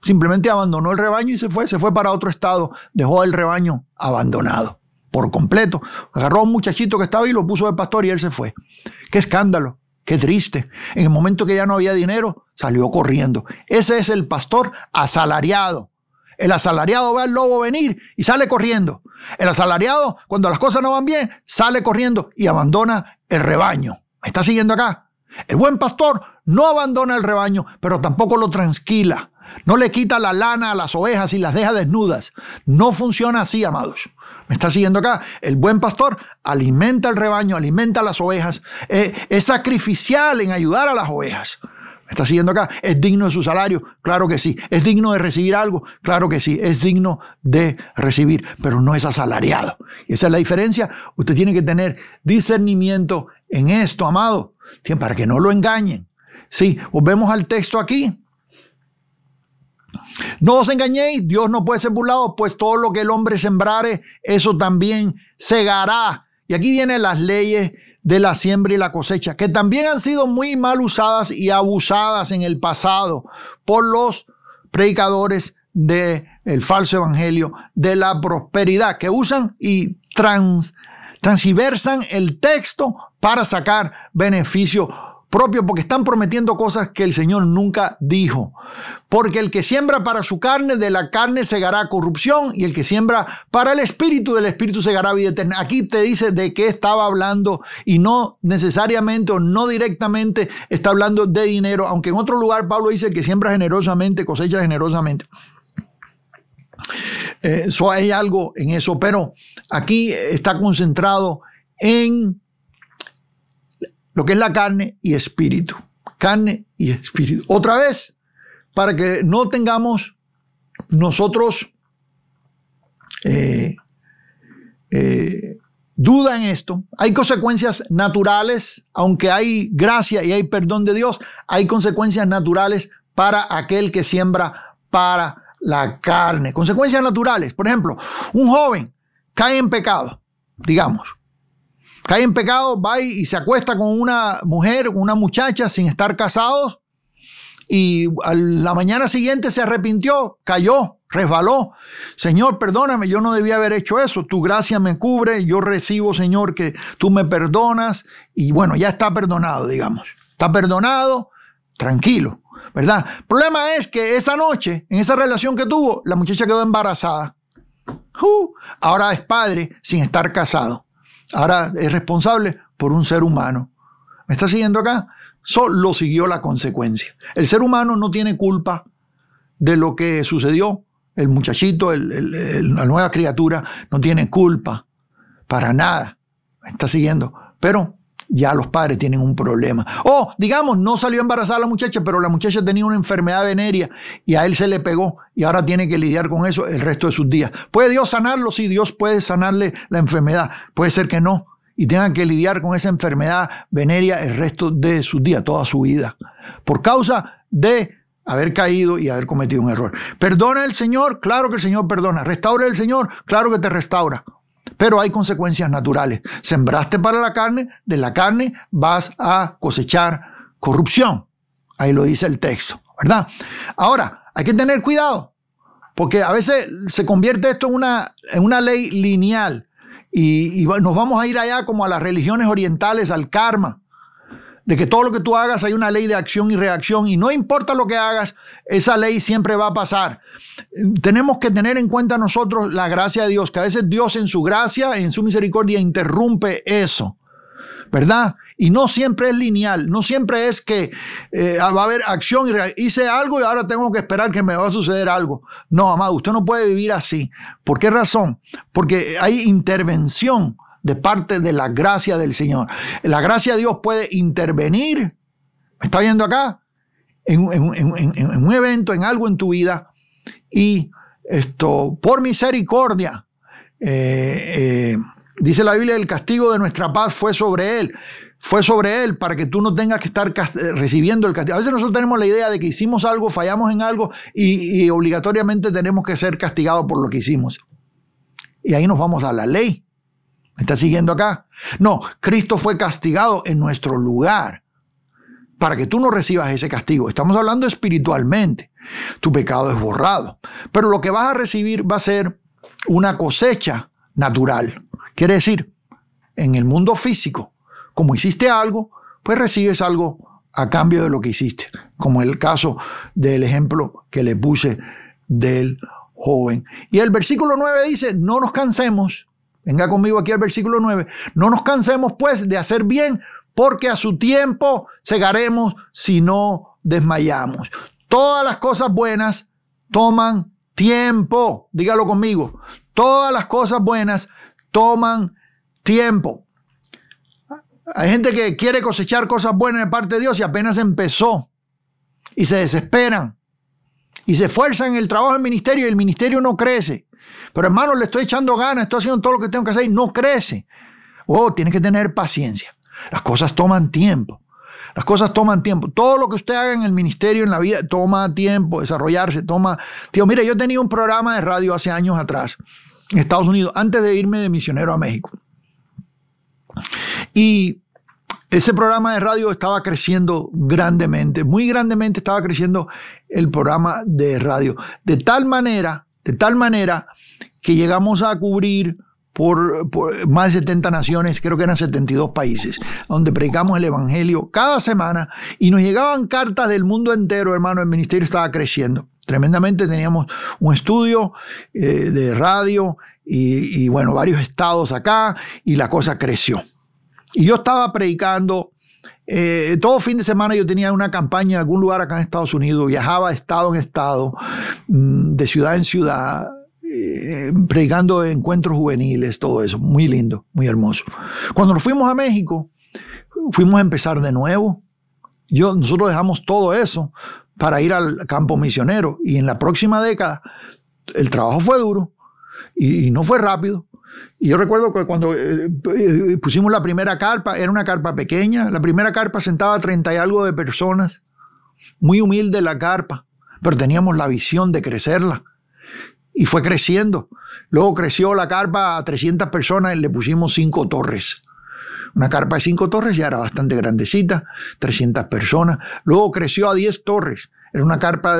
Simplemente abandonó el rebaño y se fue para otro estado, dejó el rebaño abandonado por completo. Agarró a un muchachito que estaba ahí, lo puso de pastor y él se fue. ¡Qué escándalo! ¡Qué triste! En el momento que ya no había dinero, salió corriendo. Ese es el pastor asalariado. El asalariado ve al lobo venir y sale corriendo. El asalariado, cuando las cosas no van bien, sale corriendo y abandona el rebaño. ¿Me está siguiendo acá? El buen pastor no abandona el rebaño, pero tampoco lo trasquila. No le quita la lana a las ovejas y las deja desnudas. No funciona así, amados. ¿Me está siguiendo acá? El buen pastor alimenta el rebaño, alimenta a las ovejas. Es sacrificial en ayudar a las ovejas. ¿Me está siguiendo acá? ¿Es digno de su salario? Claro que sí. ¿Es digno de recibir algo? Claro que sí. Es digno de recibir, pero no es asalariado. Y esa es la diferencia. Usted tiene que tener discernimiento en esto, amado, para que no lo engañen. Sí, volvemos al texto aquí. No os engañéis, Dios no puede ser burlado, pues todo lo que el hombre sembrare, eso también segará. Y aquí vienen las leyes de la siembra y la cosecha, que también han sido muy mal usadas y abusadas en el pasado por los predicadores del falso evangelio de la prosperidad, que usan y transversan el texto para sacar beneficio propio, porque están prometiendo cosas que el Señor nunca dijo. Porque el que siembra para su carne, de la carne segará corrupción, y el que siembra para el espíritu, del espíritu segará vida eterna. Aquí te dice de qué estaba hablando, y no necesariamente o no directamente está hablando de dinero, aunque en otro lugar Pablo dice que siembra generosamente, cosecha generosamente. Hay algo en eso, pero aquí está concentrado en lo que es la carne y espíritu. Carne y espíritu. Otra vez, para que no tengamos nosotros duda en esto. Hay consecuencias naturales, aunque hay gracia y hay perdón de Dios, hay consecuencias naturales para aquel que siembra para la carne. Consecuencias naturales. Por ejemplo, un joven cae en pecado, digamos. Cae en pecado, va y se acuesta con una mujer, una muchacha sin estar casados, y a la mañana siguiente se arrepintió, cayó, resbaló. Señor, perdóname, yo no debía haber hecho eso. Tu gracia me cubre, yo recibo, Señor, que tú me perdonas. Y bueno, ya está perdonado, digamos. Está perdonado, tranquilo, ¿verdad? El problema es que esa noche, en esa relación que tuvo, la muchacha quedó embarazada. Ahora es padre sin estar casado. Ahora es responsable por un ser humano. ¿Me está siguiendo acá? Solo siguió la consecuencia. El ser humano no tiene culpa de lo que sucedió. El muchachito, la nueva criatura, no tiene culpa para nada. ¿Me está siguiendo? Pero ya los padres tienen un problema. O, digamos, no salió embarazada la muchacha, pero la muchacha tenía una enfermedad venérea y a él se le pegó y ahora tiene que lidiar con eso el resto de sus días. ¿Puede Dios sanarlo? Sí, Dios puede sanarle la enfermedad. Puede ser que no. Y tengan que lidiar con esa enfermedad venérea el resto de sus días, toda su vida. Por causa de haber caído y haber cometido un error. ¿Perdona el Señor? Claro que el Señor perdona. ¿Restaura el Señor? Claro que te restaura. Pero hay consecuencias naturales. Sembraste para la carne, de la carne vas a cosechar corrupción. Ahí lo dice el texto, ¿verdad? Ahora, hay que tener cuidado, porque a veces se convierte esto en una ley lineal y nos vamos a ir allá como a las religiones orientales, al karma, de que todo lo que tú hagas hay una ley de acción y reacción y no importa lo que hagas, esa ley siempre va a pasar. Tenemos que tener en cuenta nosotros la gracia de Dios, que a veces Dios en su gracia, en su misericordia interrumpe eso, ¿verdad? Y no siempre es lineal, no siempre es que va a haber acción y reacción. Hice algo y ahora tengo que esperar que me va a suceder algo. No, amado, usted no puede vivir así. ¿Por qué razón? Porque hay intervención de parte de la gracia del Señor. La gracia de Dios puede intervenir, ¿me está viendo acá? En un evento, en algo en tu vida, y esto, por misericordia, dice la Biblia, el castigo de nuestra paz fue sobre él para que tú no tengas que estar recibiendo el castigo. A veces nosotros tenemos la idea de que hicimos algo, fallamos en algo y obligatoriamente tenemos que ser castigados por lo que hicimos. Y ahí nos vamos a la ley. ¿Me está siguiendo acá? No, Cristo fue castigado en nuestro lugar para que tú no recibas ese castigo. Estamos hablando espiritualmente. Tu pecado es borrado. Pero lo que vas a recibir va a ser una cosecha natural. Quiere decir, en el mundo físico, como hiciste algo, pues recibes algo a cambio de lo que hiciste. Como el caso del ejemplo que le puse del joven. Y el versículo 9 dice, no nos cansemos. Venga conmigo aquí al versículo 9. No nos cansemos pues de hacer bien, porque a su tiempo segaremos si no desmayamos. Todas las cosas buenas toman tiempo. Dígalo conmigo. Todas las cosas buenas toman tiempo. Hay gente que quiere cosechar cosas buenas de parte de Dios y apenas empezó. Y se desesperan. Y se esfuerzan en el trabajo del ministerio y el ministerio no crece. Pero hermano, le estoy echando ganas, estoy haciendo todo lo que tengo que hacer y no crece. Oh, tienes que tener paciencia. Las cosas toman tiempo. Las cosas toman tiempo. Todo lo que usted haga en el ministerio, en la vida, toma tiempo. Desarrollarse, toma... Tío, mire, yo tenía un programa de radio hace años atrás, en Estados Unidos, antes de irme de misionero a México. Y ese programa de radio estaba creciendo grandemente, muy grandemente estaba creciendo el programa de radio. De tal manera que llegamos a cubrir por más de 70 naciones, creo que eran 72 países, donde predicamos el evangelio cada semana y nos llegaban cartas del mundo entero, hermano. El ministerio estaba creciendo tremendamente. Teníamos un estudio de radio y bueno, varios estados acá y la cosa creció. Y yo estaba predicando todo fin de semana. Yo tenía una campaña en algún lugar acá en Estados Unidos, viajaba de estado en estado, de ciudad en ciudad, predicando encuentros juveniles, todo eso, muy lindo, muy hermoso. Cuando nos fuimos a México, fuimos a empezar de nuevo. Nosotros dejamos todo eso para ir al campo misionero y en la próxima década el trabajo fue duro y no fue rápido. Y yo recuerdo que cuando pusimos la primera carpa, era una carpa pequeña, la primera carpa sentaba 30 y algo de personas, muy humilde la carpa, pero teníamos la visión de crecerla. Y fue creciendo. Luego creció la carpa a 300 personas y le pusimos 5 torres. Una carpa de 5 torres ya era bastante grandecita, 300 personas. Luego creció a 10 torres. Era una carpa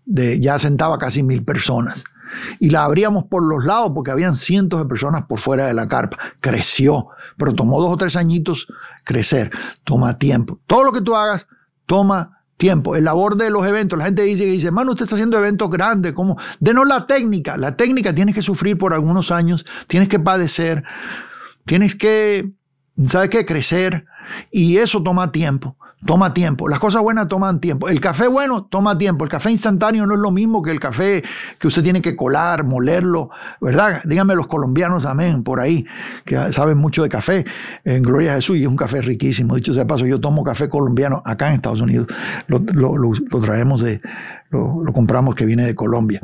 ya sentaba casi 1000 personas. Y la abríamos por los lados porque habían cientos de personas por fuera de la carpa. Creció, pero tomó 2 o 3 añitos crecer. Toma tiempo. Todo lo que tú hagas, toma tiempo. El labor de los eventos, la gente dice, hermano, usted está haciendo eventos grandes, ¿cómo? Denos la técnica. La técnica tienes que sufrir por algunos años, tienes que padecer, tienes que, ¿sabes qué? Crecer, Y eso toma tiempo. Toma tiempo. Las cosas buenas toman tiempo. El café bueno toma tiempo. El café instantáneo no es lo mismo que el café que usted tiene que colar, molerlo, ¿verdad? Díganme los colombianos, amén, por ahí, que saben mucho de café. En Gloria a Jesús, y es un café riquísimo. Dicho sea de paso, yo tomo café colombiano acá en Estados Unidos. Lo traemos lo compramos que viene de Colombia.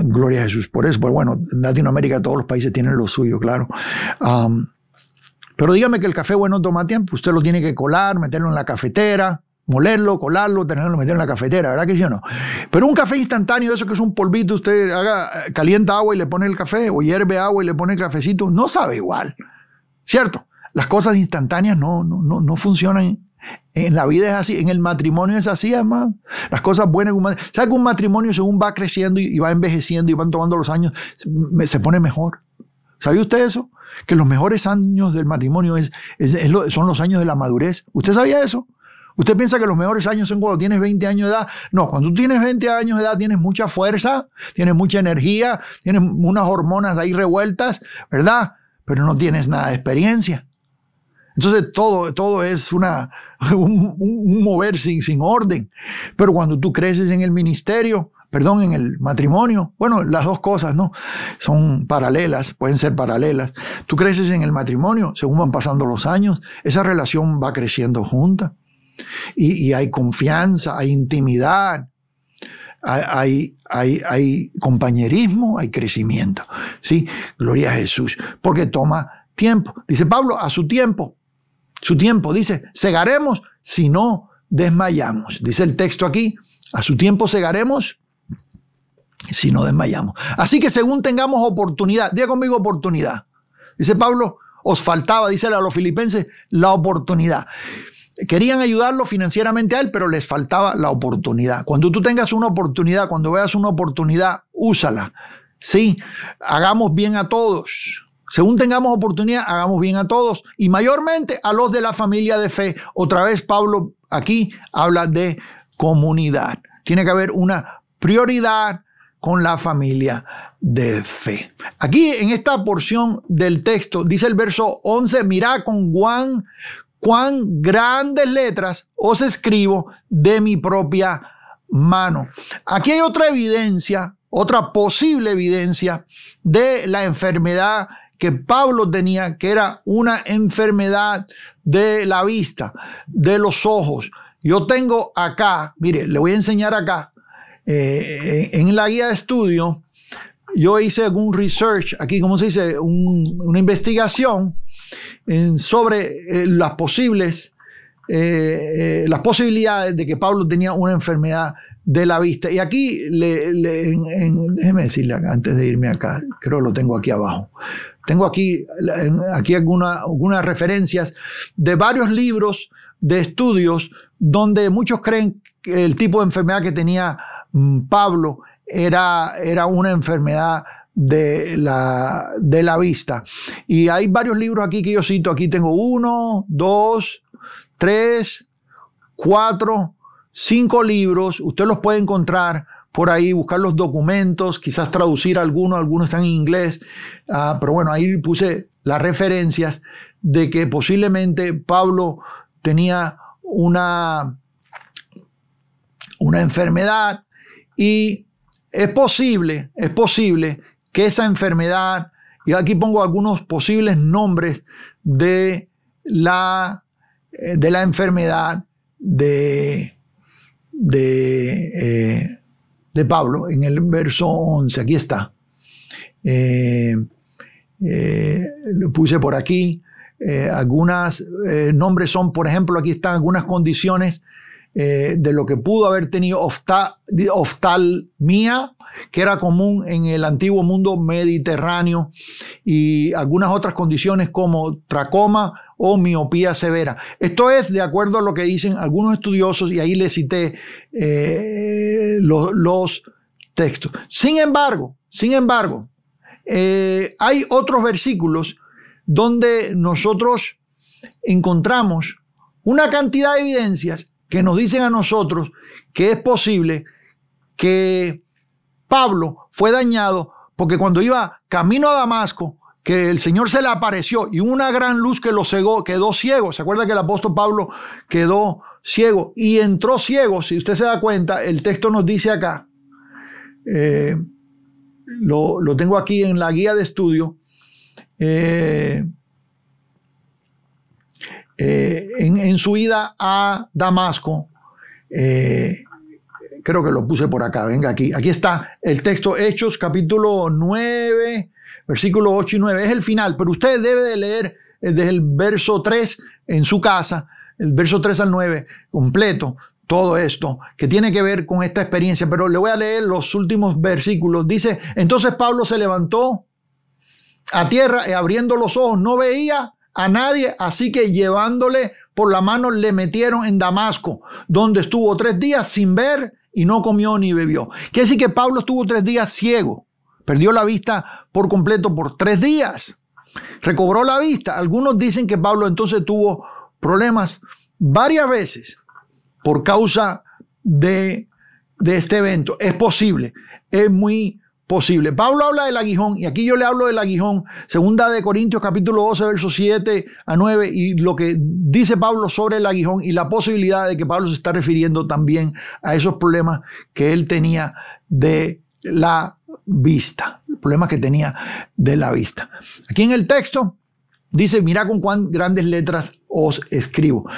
Gloria a Jesús. Por eso, pues bueno, en Latinoamérica todos los países tienen lo suyo, claro. Pero dígame que el café bueno toma tiempo. Usted lo tiene que colar, meterlo en la cafetera, molerlo, colarlo, tenerlo, meterlo en la cafetera, ¿verdad que sí o no? Pero un café instantáneo, eso que es un polvito, usted calienta agua y le pone el café, o hierve agua y le pone el cafecito, no sabe igual, ¿cierto? Las cosas instantáneas no funcionan. En la vida es así, en el matrimonio es así, hermano. Las cosas buenas. ¿Sabe que un matrimonio, según va creciendo y va envejeciendo y van tomando los años, se pone mejor? ¿Sabe usted eso? Que los mejores años del matrimonio son los años de la madurez. ¿Usted sabía eso? ¿Usted piensa que los mejores años son cuando tienes 20 años de edad? No, cuando tú tienes 20 años de edad tienes mucha fuerza, tienes mucha energía, tienes unas hormonas ahí revueltas, ¿verdad? Pero no tienes nada de experiencia. Entonces todo es un mover sin orden. Pero cuando tú creces en el ministerio, en el matrimonio, bueno, las dos cosas, ¿no? Son paralelas, pueden ser paralelas. Tú creces en el matrimonio, según van pasando los años, esa relación va creciendo junta. Y hay confianza, hay intimidad, hay compañerismo, hay crecimiento. Sí, gloria a Jesús, porque toma tiempo. Dice Pablo, a su tiempo, dice, segaremos si no desmayamos. Dice el texto aquí, a su tiempo segaremos si no desmayamos. Así que según tengamos oportunidad, diga conmigo oportunidad. Dice Pablo, os faltaba, dice a los filipenses, la oportunidad. Querían ayudarlo financieramente a él, pero les faltaba la oportunidad. Cuando tú tengas una oportunidad, cuando veas una oportunidad, úsala. Sí, hagamos bien a todos. Según tengamos oportunidad, hagamos bien a todos. Y mayormente a los de la familia de fe. Otra vez Pablo aquí habla de comunidad. Tiene que haber una prioridad con la familia de fe. Aquí en esta porción del texto dice el verso 11, mirad con cuán grandes letras os escribo de mi propia mano. Aquí hay otra evidencia, otra posible evidencia de la enfermedad que Pablo tenía, que era una enfermedad de la vista, de los ojos. Yo tengo acá, mire, le voy a enseñar acá, en la guía de estudio, yo hice algún research, aquí, ¿cómo se dice? Una investigación sobre las posibilidades de que Pablo tenía una enfermedad de la vista. Y aquí, déjeme decirle acá, antes de irme acá, creo que lo tengo aquí abajo. Tengo aquí algunas referencias de varios libros de estudios donde muchos creen que el tipo de enfermedad que tenía Pablo era una enfermedad de la vista. Y hay varios libros aquí que yo cito. Aquí tengo 1, 2, 3, 4, 5 libros. Usted los puede encontrar por ahí, buscar los documentos, quizás traducir algunos están en inglés. Pero bueno, ahí puse las referencias de que posiblemente Pablo tenía una enfermedad. Y es posible que esa enfermedad, y aquí pongo algunos posibles nombres de la enfermedad de Pablo, en el verso 11, aquí está. Lo puse por aquí. Algunos nombres son, por ejemplo, aquí están algunas condiciones de lo que pudo haber tenido oftalmia, que era común en el antiguo mundo mediterráneo, y algunas otras condiciones como tracoma o miopía severa. Esto es de acuerdo a lo que dicen algunos estudiosos, y ahí les cité los textos. Sin embargo, hay otros versículos donde nosotros encontramos una cantidad de evidencias que nos dicen a nosotros que es posible que Pablo fue dañado porque cuando iba camino a Damasco que el Señor se le apareció y una gran luz que lo cegó, quedó ciego. ¿Se acuerda que el apóstol Pablo quedó ciego y entró ciego? Si usted se da cuenta, el texto nos dice acá, lo tengo aquí en la guía de estudio, en su ida a Damasco, creo que lo puse por acá, venga aquí está el texto, Hechos capítulo 9, versículos 8 y 9, es el final, pero usted debe de leer desde el verso 3 en su casa, el verso 3 al 9, completo, todo esto que tiene que ver con esta experiencia, pero le voy a leer los últimos versículos. Dice, entonces Pablo se levantó a tierra y abriendo los ojos no veía a nadie, así que llevándole por la mano le metieron en Damasco, donde estuvo 3 días sin ver y no comió ni bebió. Quiere decir que Pablo estuvo 3 días ciego, perdió la vista por completo por 3 días, recobró la vista. Algunos dicen que Pablo entonces tuvo problemas varias veces por causa de este evento. Es posible, es muy posible. Pablo habla del aguijón y aquí yo le hablo del aguijón, 2 de Corintios capítulo 12 versos 7 a 9, y lo que dice Pablo sobre el aguijón y la posibilidad de que Pablo se está refiriendo también a esos problemas que él tenía de la vista, problemas que tenía de la vista. Aquí en el texto dice, mira con cuán grandes letras os escribo.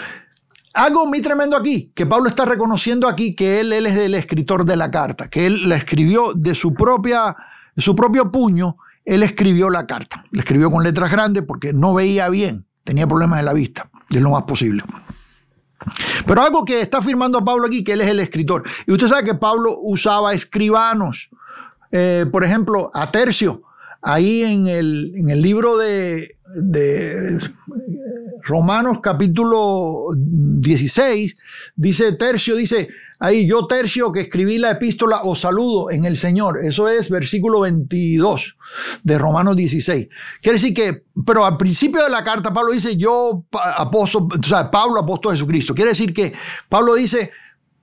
Algo muy tremendo aquí, que Pablo está reconociendo aquí que él es el escritor de la carta, que él la escribió de su propio puño, él escribió la carta. La escribió con letras grandes porque no veía bien, tenía problemas de la vista, y es lo más posible. Pero algo que está afirmando Pablo aquí, que él es el escritor. Y usted sabe que Pablo usaba escribanos, por ejemplo, a Tercio, ahí en el libro de Romanos capítulo 16, dice Tercio, dice ahí, yo Tercio que escribí la epístola os saludo en el Señor. Eso es versículo 22 de Romanos 16. Quiere decir que, pero al principio de la carta Pablo dice yo apóstol, o sea, Pablo apóstol de Jesucristo. Quiere decir que Pablo dice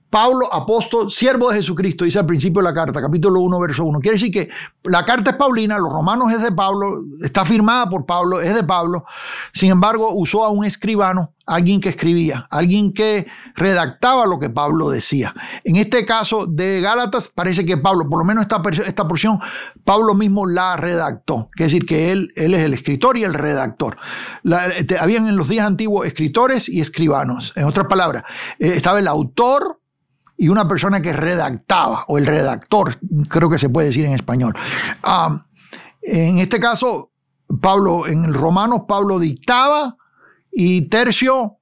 Pablo, apóstol, siervo de Jesucristo, dice al principio de la carta, capítulo 1, verso 1. Quiere decir que la carta es paulina, los romanos es de Pablo, está firmada por Pablo, es de Pablo. Sin embargo, usó a un escribano, alguien que escribía, alguien que redactaba lo que Pablo decía. En este caso de Gálatas, parece que Pablo, por lo menos esta porción, Pablo mismo la redactó. Quiere decir que él es el escritor y el redactor. Habían en los días antiguos escritores y escribanos. En otras palabras, estaba el autor y una persona que redactaba, o el redactor, creo que se puede decir en español. En este caso, Pablo, en Romanos, Pablo dictaba y Tercio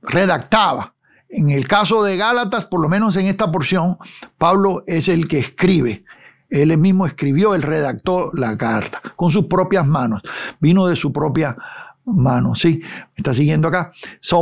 redactaba. En el caso de Gálatas, por lo menos en esta porción, Pablo es el que escribe. Él mismo escribió, él redactó la carta con sus propias manos. Vino de su propia mano, ¿sí? ¿Me está siguiendo acá?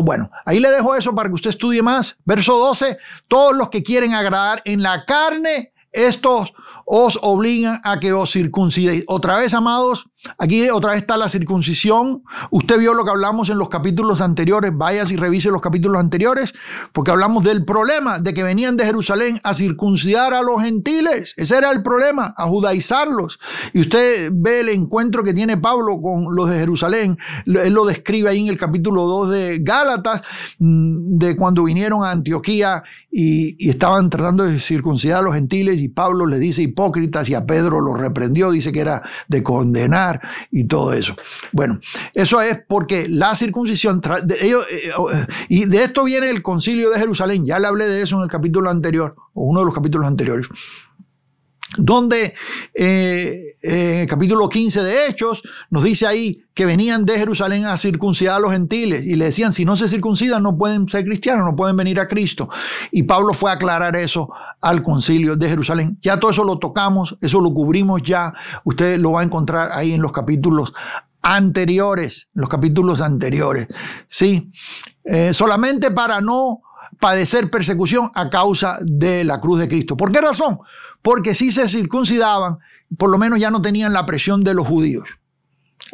Bueno, ahí le dejo eso para que usted estudie más. Verso 12, todos los que quieren agradar en la carne, estos os obligan a que os circuncidéis. Otra vez, amados, aquí otra vez está la circuncisión. Usted vio lo que hablamos en los capítulos anteriores. Vaya y revise los capítulos anteriores, porque hablamos del problema de que venían de Jerusalén a circuncidar a los gentiles. Ese era el problema, a judaizarlos. Y usted ve el encuentro que tiene Pablo con los de Jerusalén. Él lo describe ahí en el capítulo 2 de Gálatas, de cuando vinieron a Antioquía y estaban tratando de circuncidar a los gentiles, y Pablo les dice hipócritas, y a Pedro lo reprendió, dice que era de condenar y todo eso. Bueno, eso es porque la circuncisión, y de esto viene el concilio de Jerusalén. Ya le hablé de eso en el capítulo anterior, o uno de los capítulos anteriores, donde en el capítulo 15 de Hechos nos dice ahí que venían de Jerusalén a circuncidar a los gentiles y le decían, si no se circuncidan no pueden ser cristianos, no pueden venir a Cristo. Y Pablo fue a aclarar eso al concilio de Jerusalén. Ya todo eso lo tocamos, eso lo cubrimos ya. Usted lo va a encontrar ahí en los capítulos anteriores, ¿sí? Solamente para no padecer persecución a causa de la cruz de Cristo. ¿Por qué razón? Porque si se circuncidaban, por lo menos ya no tenían la presión de los judíos.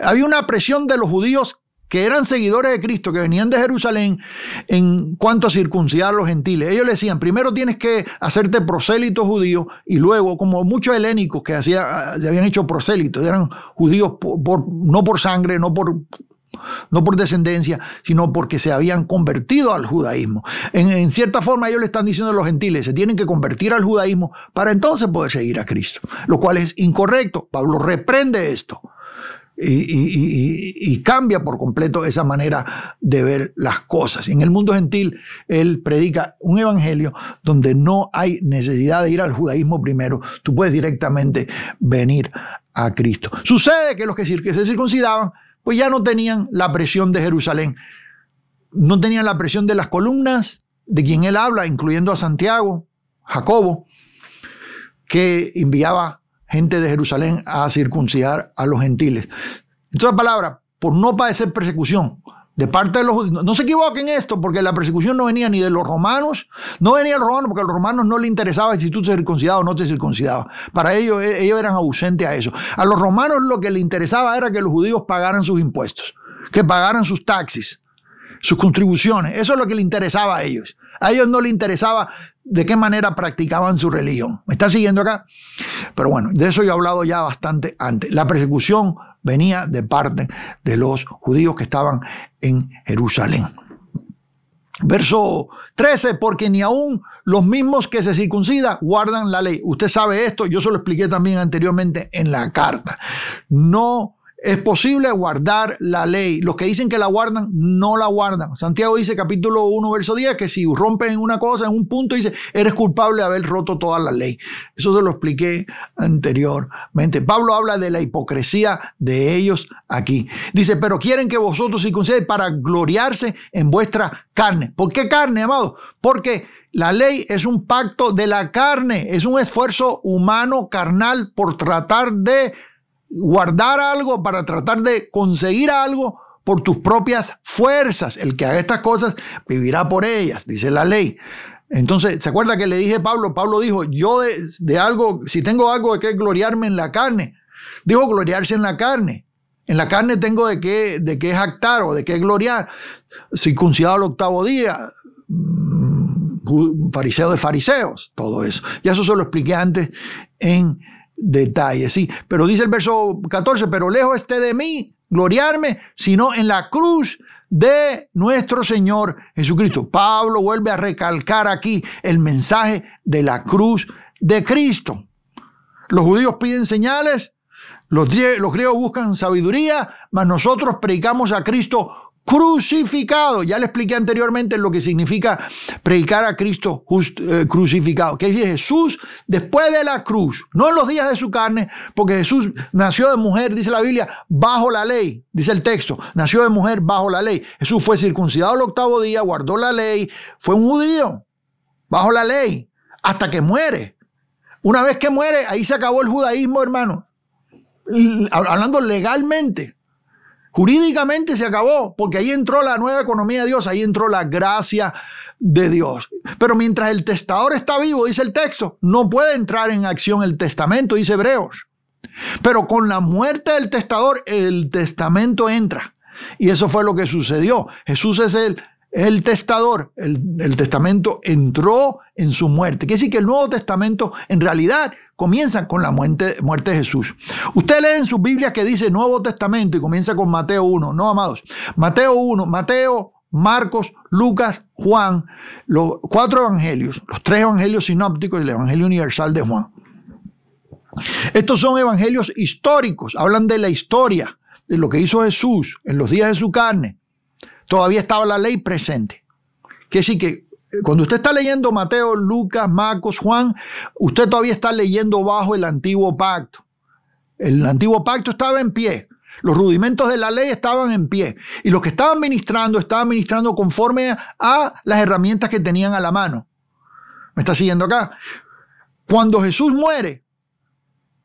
Había una presión de los judíos que eran seguidores de Cristo, que venían de Jerusalén, en cuanto a circuncidar a los gentiles. Ellos le decían, primero tienes que hacerte prosélito judío, y luego, como muchos helénicos que se habían hecho prosélitos, eran judíos no por sangre, no por descendencia, sino porque se habían convertido al judaísmo. En cierta forma ellos le están diciendo a los gentiles, se tienen que convertir al judaísmo para entonces poder seguir a Cristo, lo cual es incorrecto. Pablo reprende esto y cambia por completo esa manera de ver las cosas. En el mundo gentil él predica un evangelio donde no hay necesidad de ir al judaísmo primero, tú puedes directamente venir a Cristo. Sucede que los que se circuncidaban pues ya no tenían la presión de Jerusalén, no tenían la presión de las columnas de quien él habla, incluyendo a Santiago, Jacobo, que enviaba gente de Jerusalén a circuncidar a los gentiles. En otras palabras, por no padecer persecución de parte de los judíos. No se equivoquen esto, porque la persecución no venía ni de los romanos, no venía de los romanos, porque a los romanos no les interesaba si tú te circuncidabas o no te circuncidabas. Para ellos eran ausentes a eso. A los romanos lo que les interesaba era que los judíos pagaran sus impuestos, que pagaran sus taxis, sus contribuciones. Eso es lo que les interesaba a ellos. A ellos no les interesaba de qué manera practicaban su religión. ¿Me está siguiendo acá? Pero bueno, de eso yo he hablado ya bastante antes. La persecución venía de parte de los judíos que estaban en Jerusalén. Verso 13, porque ni aún los mismos que se circuncidan guardan la ley. Usted sabe esto, yo se lo expliqué también anteriormente en la carta. No es posible guardar la ley. Los que dicen que la guardan, no la guardan. Santiago dice, capítulo 1, verso 10, que si rompen una cosa en un punto, dice, eres culpable de haber roto toda la ley. Eso se lo expliqué anteriormente. Pablo habla de la hipocresía de ellos aquí. Dice, pero quieren que vosotros circuncidéis para gloriarse en vuestra carne. ¿Por qué carne, amado? Porque la ley es un pacto de la carne, es un esfuerzo humano, carnal, por tratar de guardar algo, para tratar de conseguir algo por tus propias fuerzas. El que haga estas cosas vivirá por ellas, dice la ley. Entonces, ¿se acuerda que le dije a Pablo? Pablo dijo, yo de algo, si tengo algo de qué gloriarme en la carne, dijo gloriarse en la carne. En la carne tengo de qué jactar o de qué gloriar. Circuncidado al 8º día, fariseo de fariseos, todo eso. Ya eso se lo expliqué antes en detalle, sí. Pero dice el verso 14, pero lejos esté de mí gloriarme, sino en la cruz de nuestro Señor Jesucristo. Pablo vuelve a recalcar aquí el mensaje de la cruz de Cristo. Los judíos piden señales, los griegos buscan sabiduría, mas nosotros predicamos a Cristo crucificado. Ya le expliqué anteriormente lo que significa predicar a Cristo crucificado. Que es decir, Jesús después de la cruz, no en los días de su carne, porque Jesús nació de mujer, dice la Biblia, bajo la ley, dice el texto, nació de mujer bajo la ley. Jesús fue circuncidado al 8º día, guardó la ley, fue un judío bajo la ley, hasta que muere. Una vez que muere, ahí se acabó el judaísmo, hermano. Hablando legalmente. Jurídicamente se acabó, porque ahí entró la nueva economía de Dios, ahí entró la gracia de Dios. Pero mientras el testador está vivo, dice el texto, no puede entrar en acción el testamento, dice Hebreos. Pero con la muerte del testador, el testamento entra. Y eso fue lo que sucedió. Jesús es el testador. El testamento entró en su muerte. Quiere decir que el Nuevo Testamento en realidad comienza con la muerte de Jesús. Usted lee en sus Biblias que dice Nuevo Testamento y comienza con Mateo 1. No, amados. Mateo 1, Mateo, Marcos, Lucas, Juan, los 4 evangelios, los 3 evangelios sinópticos y el evangelio universal de Juan. Estos son evangelios históricos, hablan de la historia, de lo que hizo Jesús en los días de su carne. Todavía estaba la ley presente. Quiere decir que cuando usted está leyendo Mateo, Lucas, Marcos, Juan, usted todavía está leyendo bajo el antiguo pacto. El antiguo pacto estaba en pie. Los rudimentos de la ley estaban en pie. Y los que estaban ministrando conforme a las herramientas que tenían a la mano. ¿Me está siguiendo acá? Cuando Jesús muere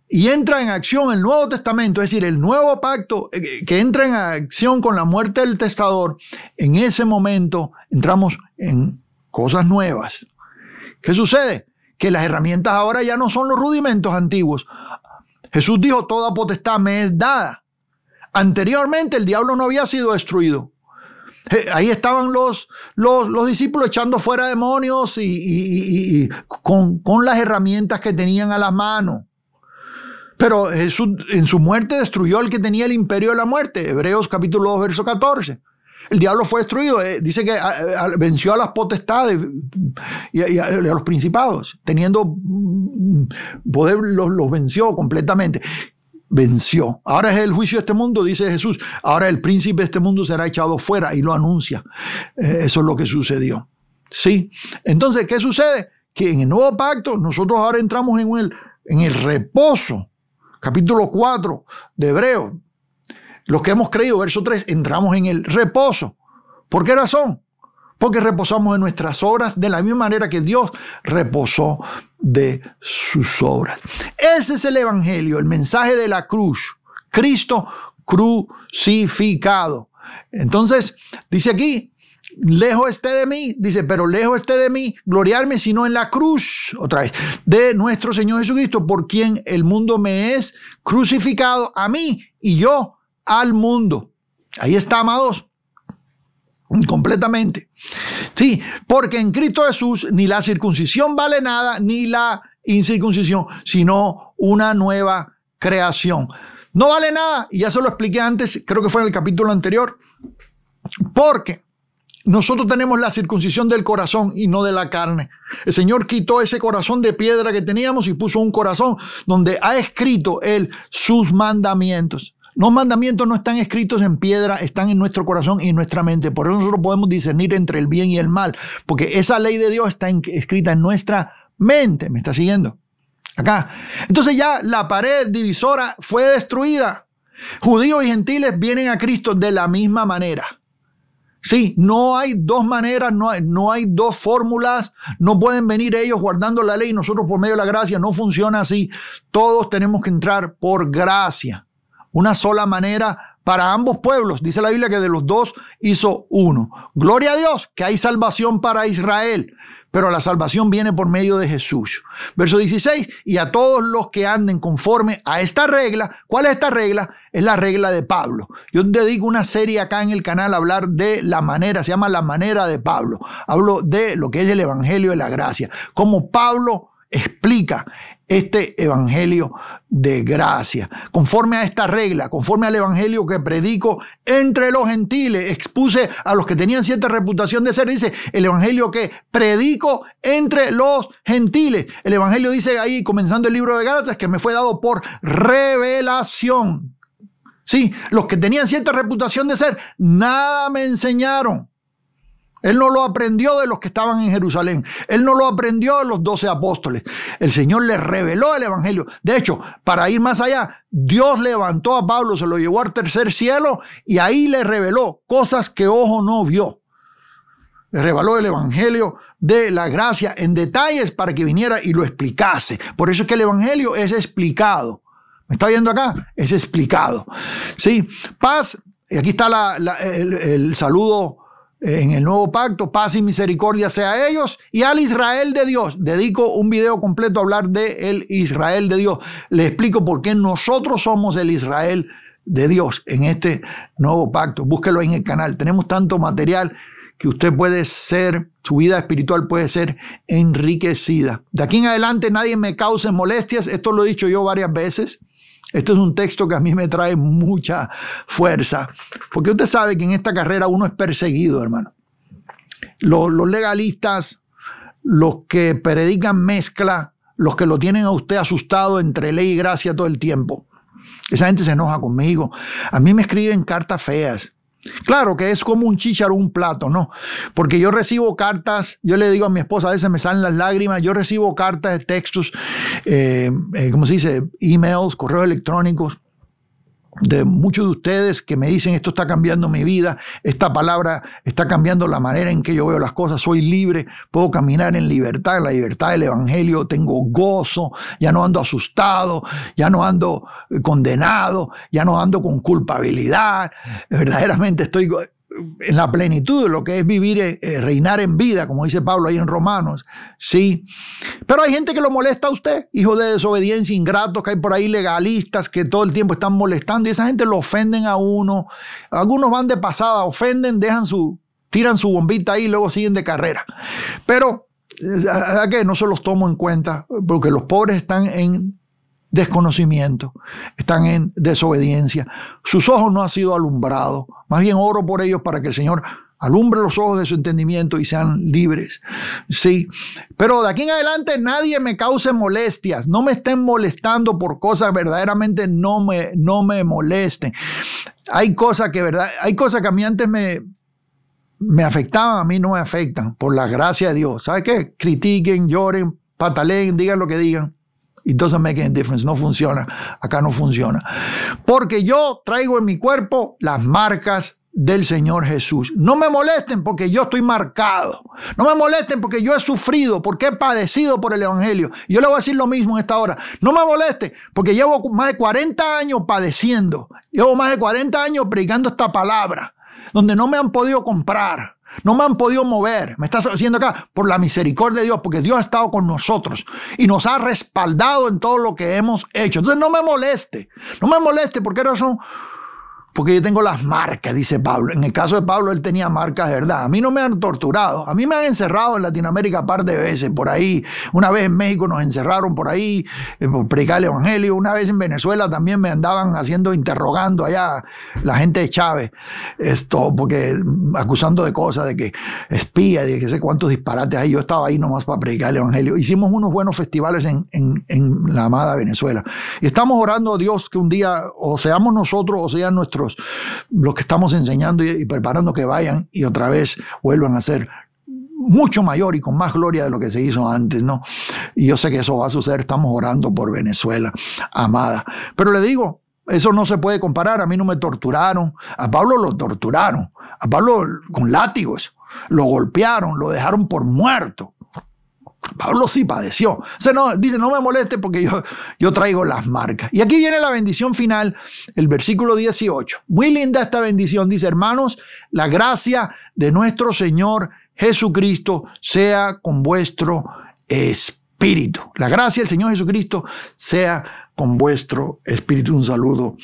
y entra en acción el Nuevo Testamento, es decir, el nuevo pacto que entra en acción con la muerte del testador, en ese momento entramos en cosas nuevas. ¿Qué sucede? Que las herramientas ahora ya no son los rudimentos antiguos. Jesús dijo, toda potestad me es dada. Anteriormente el diablo no había sido destruido. Ahí estaban los discípulos echando fuera demonios y con las herramientas que tenían a la mano. Pero Jesús en su muerte destruyó al que tenía el imperio de la muerte. Hebreos capítulo 2, verso 14. El diablo fue destruido. Dice que venció a las potestades y a los principados. Teniendo poder, los venció completamente. Venció. Ahora es el juicio de este mundo, dice Jesús. Ahora el príncipe de este mundo será echado fuera, y lo anuncia. Eso es lo que sucedió. ¿Sí? Entonces, ¿qué sucede? Que en el nuevo pacto nosotros ahora entramos en el reposo. Capítulo 4 de Hebreos. Los que hemos creído, verso 3, entramos en el reposo. ¿Por qué razón? Porque reposamos en nuestras obras de la misma manera que Dios reposó de sus obras. Ese es el evangelio, el mensaje de la cruz. Cristo crucificado. Entonces, dice aquí, lejos esté de mí, dice, pero lejos esté de mí gloriarme, sino en la cruz, otra vez, de nuestro Señor Jesucristo, por quien el mundo me es crucificado a mí y yo al mundo. Ahí está, amados. Completamente. Sí, porque en Cristo Jesús ni la circuncisión vale nada, ni la incircuncisión, sino una nueva creación. No vale nada, y ya se lo expliqué antes, creo que fue en el capítulo anterior, porque nosotros tenemos la circuncisión del corazón y no de la carne. El Señor quitó ese corazón de piedra que teníamos y puso un corazón donde ha escrito Él sus mandamientos. Los mandamientos no están escritos en piedra, están en nuestro corazón y en nuestra mente. Por eso nosotros podemos discernir entre el bien y el mal, porque esa ley de Dios está escrita en nuestra mente. ¿Me está siguiendo? Acá. Entonces ya la pared divisora fue destruida. Judíos y gentiles vienen a Cristo de la misma manera. Sí, no hay dos maneras, no hay dos fórmulas, no pueden venir ellos guardando la ley y nosotros por medio de la gracia. No funciona así. Todos tenemos que entrar por gracia. Una sola manera para ambos pueblos. Dice la Biblia que de los dos hizo uno. Gloria a Dios que hay salvación para Israel, pero la salvación viene por medio de Jesús. Verso 16, y a todos los que anden conforme a esta regla. ¿Cuál es esta regla? Es la regla de Pablo. Yo dedico una serie acá en el canal a hablar de la manera, se llama La Manera de Pablo. Hablo de lo que es el evangelio de la gracia. Cómo Pablo explica este evangelio de gracia, conforme a esta regla, conforme al evangelio que predico entre los gentiles. Expuse a los que tenían cierta reputación de ser, dice, el evangelio que predico entre los gentiles. El evangelio dice ahí, comenzando el libro de Gálatas, que me fue dado por revelación. Sí, los que tenían cierta reputación de ser, nada me enseñaron. Él no lo aprendió de los que estaban en Jerusalén. Él no lo aprendió de los 12 apóstoles. El Señor le reveló el evangelio. De hecho, para ir más allá, Dios levantó a Pablo, se lo llevó al tercer cielo y ahí le reveló cosas que ojo no vio. Le reveló el evangelio de la gracia en detalles para que viniera y lo explicase. Por eso es que el evangelio es explicado. ¿Me está viendo acá? Es explicado. Sí, paz. Y aquí está el saludo en el nuevo pacto, paz y misericordia sea a ellos y al Israel de Dios. Dedico un video completo a hablar del Israel de Dios. Le explico por qué nosotros somos el Israel de Dios en este nuevo pacto. Búsquelo en el canal. Tenemos tanto material que usted puede ser, su vida espiritual puede ser enriquecida. De aquí en adelante nadie me cause molestias. Esto lo he dicho yo varias veces. Esto es un texto que a mí me trae mucha fuerza, porque usted sabe que en esta carrera uno es perseguido, hermano. Los legalistas, los que predican mezcla, los que lo tienen a usted asustado entre ley y gracia todo el tiempo. Esa gente se enoja conmigo. A mí me escriben cartas feas. Claro que es como un chícharo, un plato, ¿no? Porque yo recibo cartas, yo le digo a mi esposa, a veces me salen las lágrimas, yo recibo cartas, textos, ¿cómo se dice? Emails, correos electrónicos de muchos de ustedes que me dicen esto está cambiando mi vida, esta palabra está cambiando la manera en que yo veo las cosas, soy libre, puedo caminar en libertad, en la libertad del evangelio, tengo gozo, ya no ando asustado, ya no ando condenado, ya no ando con culpabilidad, verdaderamente estoy en la plenitud de lo que es vivir, reinar en vida, como dice Pablo ahí en Romanos, sí. Pero hay gente que lo molesta a usted, hijos de desobediencia, ingratos, que hay por ahí legalistas que todo el tiempo están molestando y esa gente lo ofenden a uno. Algunos van de pasada, ofenden, tiran su bombita ahí y luego siguen de carrera. Pero, ¿a qué? No se los tomo en cuenta porque los pobres están en desconocimiento, están en desobediencia. Sus ojos no han sido alumbrados. Más bien oro por ellos para que el Señor alumbre los ojos de su entendimiento y sean libres. Sí, pero de aquí en adelante nadie me cause molestias. No me estén molestando por cosas verdaderamente no me molesten. Hay cosas que a mí antes me afectaban, a mí no me afectan por la gracia de Dios. ¿Sabe qué? Critiquen, lloren, pataleen, digan lo que digan. It doesn't make any difference. No funciona. Acá no funciona. Porque yo traigo en mi cuerpo las marcas del Señor Jesús. No me molesten porque yo estoy marcado. No me molesten porque yo he sufrido, porque he padecido por el Evangelio. Yo le voy a decir lo mismo en esta hora. No me molesten porque llevo más de 40 años padeciendo. Llevo más de 40 años predicando esta palabra, donde no me han podido comprar. No me han podido mover. Me estás haciendo acá por la misericordia de Dios, porque Dios ha estado con nosotros y nos ha respaldado en todo lo que hemos hecho. Entonces no me moleste. No me moleste. ¿Por qué razón? Porque yo tengo las marcas, dice Pablo. En el caso de Pablo, él tenía marcas de verdad. A mí no me han torturado. A mí me han encerrado en Latinoamérica un par de veces por ahí. Una vez en México nos encerraron por ahí por predicar el Evangelio. Una vez en Venezuela también me andaban interrogando allá la gente de Chávez. Porque acusando de cosas, de que espía, de que sé cuántos disparates hay. Yo estaba ahí nomás para predicar el Evangelio. Hicimos unos buenos festivales en la amada Venezuela. Y estamos orando a Dios que un día o seamos nosotros o sean los que estamos enseñando y preparando que vayan y otra vez vuelvan a ser mucho mayor y con más gloria de lo que se hizo antes, ¿no? Y yo sé que eso va a suceder. Estamos orando por Venezuela, amada. Pero le digo, eso no se puede comparar. A mí no me torturaron. A Pablo lo torturaron. A Pablo con látigos. Lo golpearon, lo dejaron por muerto. Pablo sí padeció. O sea, dice, no me moleste porque yo traigo las marcas. Y aquí viene la bendición final, el versículo 18. Muy linda esta bendición. Dice, hermanos, la gracia de nuestro Señor Jesucristo sea con vuestro espíritu. La gracia del Señor Jesucristo sea con vuestro espíritu. Un saludo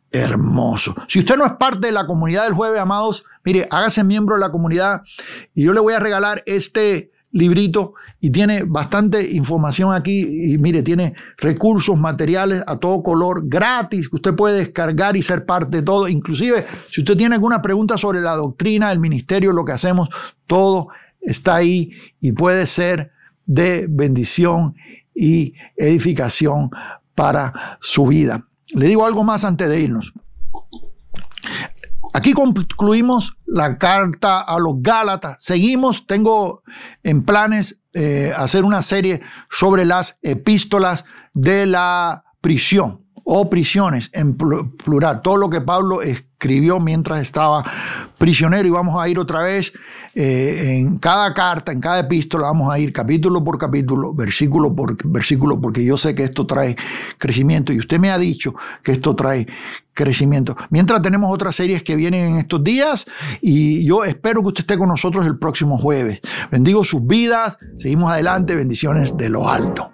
hermoso. Si usted no es parte de la comunidad del jueves, amados, mire, hágase miembro de la comunidad y yo le voy a regalar este librito y tiene bastante información aquí y mire, tiene recursos, materiales a todo color gratis que usted puede descargar y ser parte de todo. Inclusive si usted tiene alguna pregunta sobre la doctrina, el ministerio, lo que hacemos, todo está ahí y puede ser de bendición y edificación para su vida. Le digo algo más antes de irnos. Aquí concluimos la carta a los Gálatas. Seguimos, tengo en planes hacer una serie sobre las epístolas de la prisión o prisiones en plural. Todo lo que Pablo escribió mientras estaba prisionero y vamos a ir otra vez en cada carta, en cada epístola, vamos a ir capítulo por capítulo, versículo por versículo, porque yo sé que esto trae crecimiento y usted me ha dicho que esto trae crecimiento. Mientras tenemos otras series que vienen en estos días y yo espero que usted esté con nosotros el próximo jueves. Bendigo sus vidas, seguimos adelante, bendiciones de lo alto.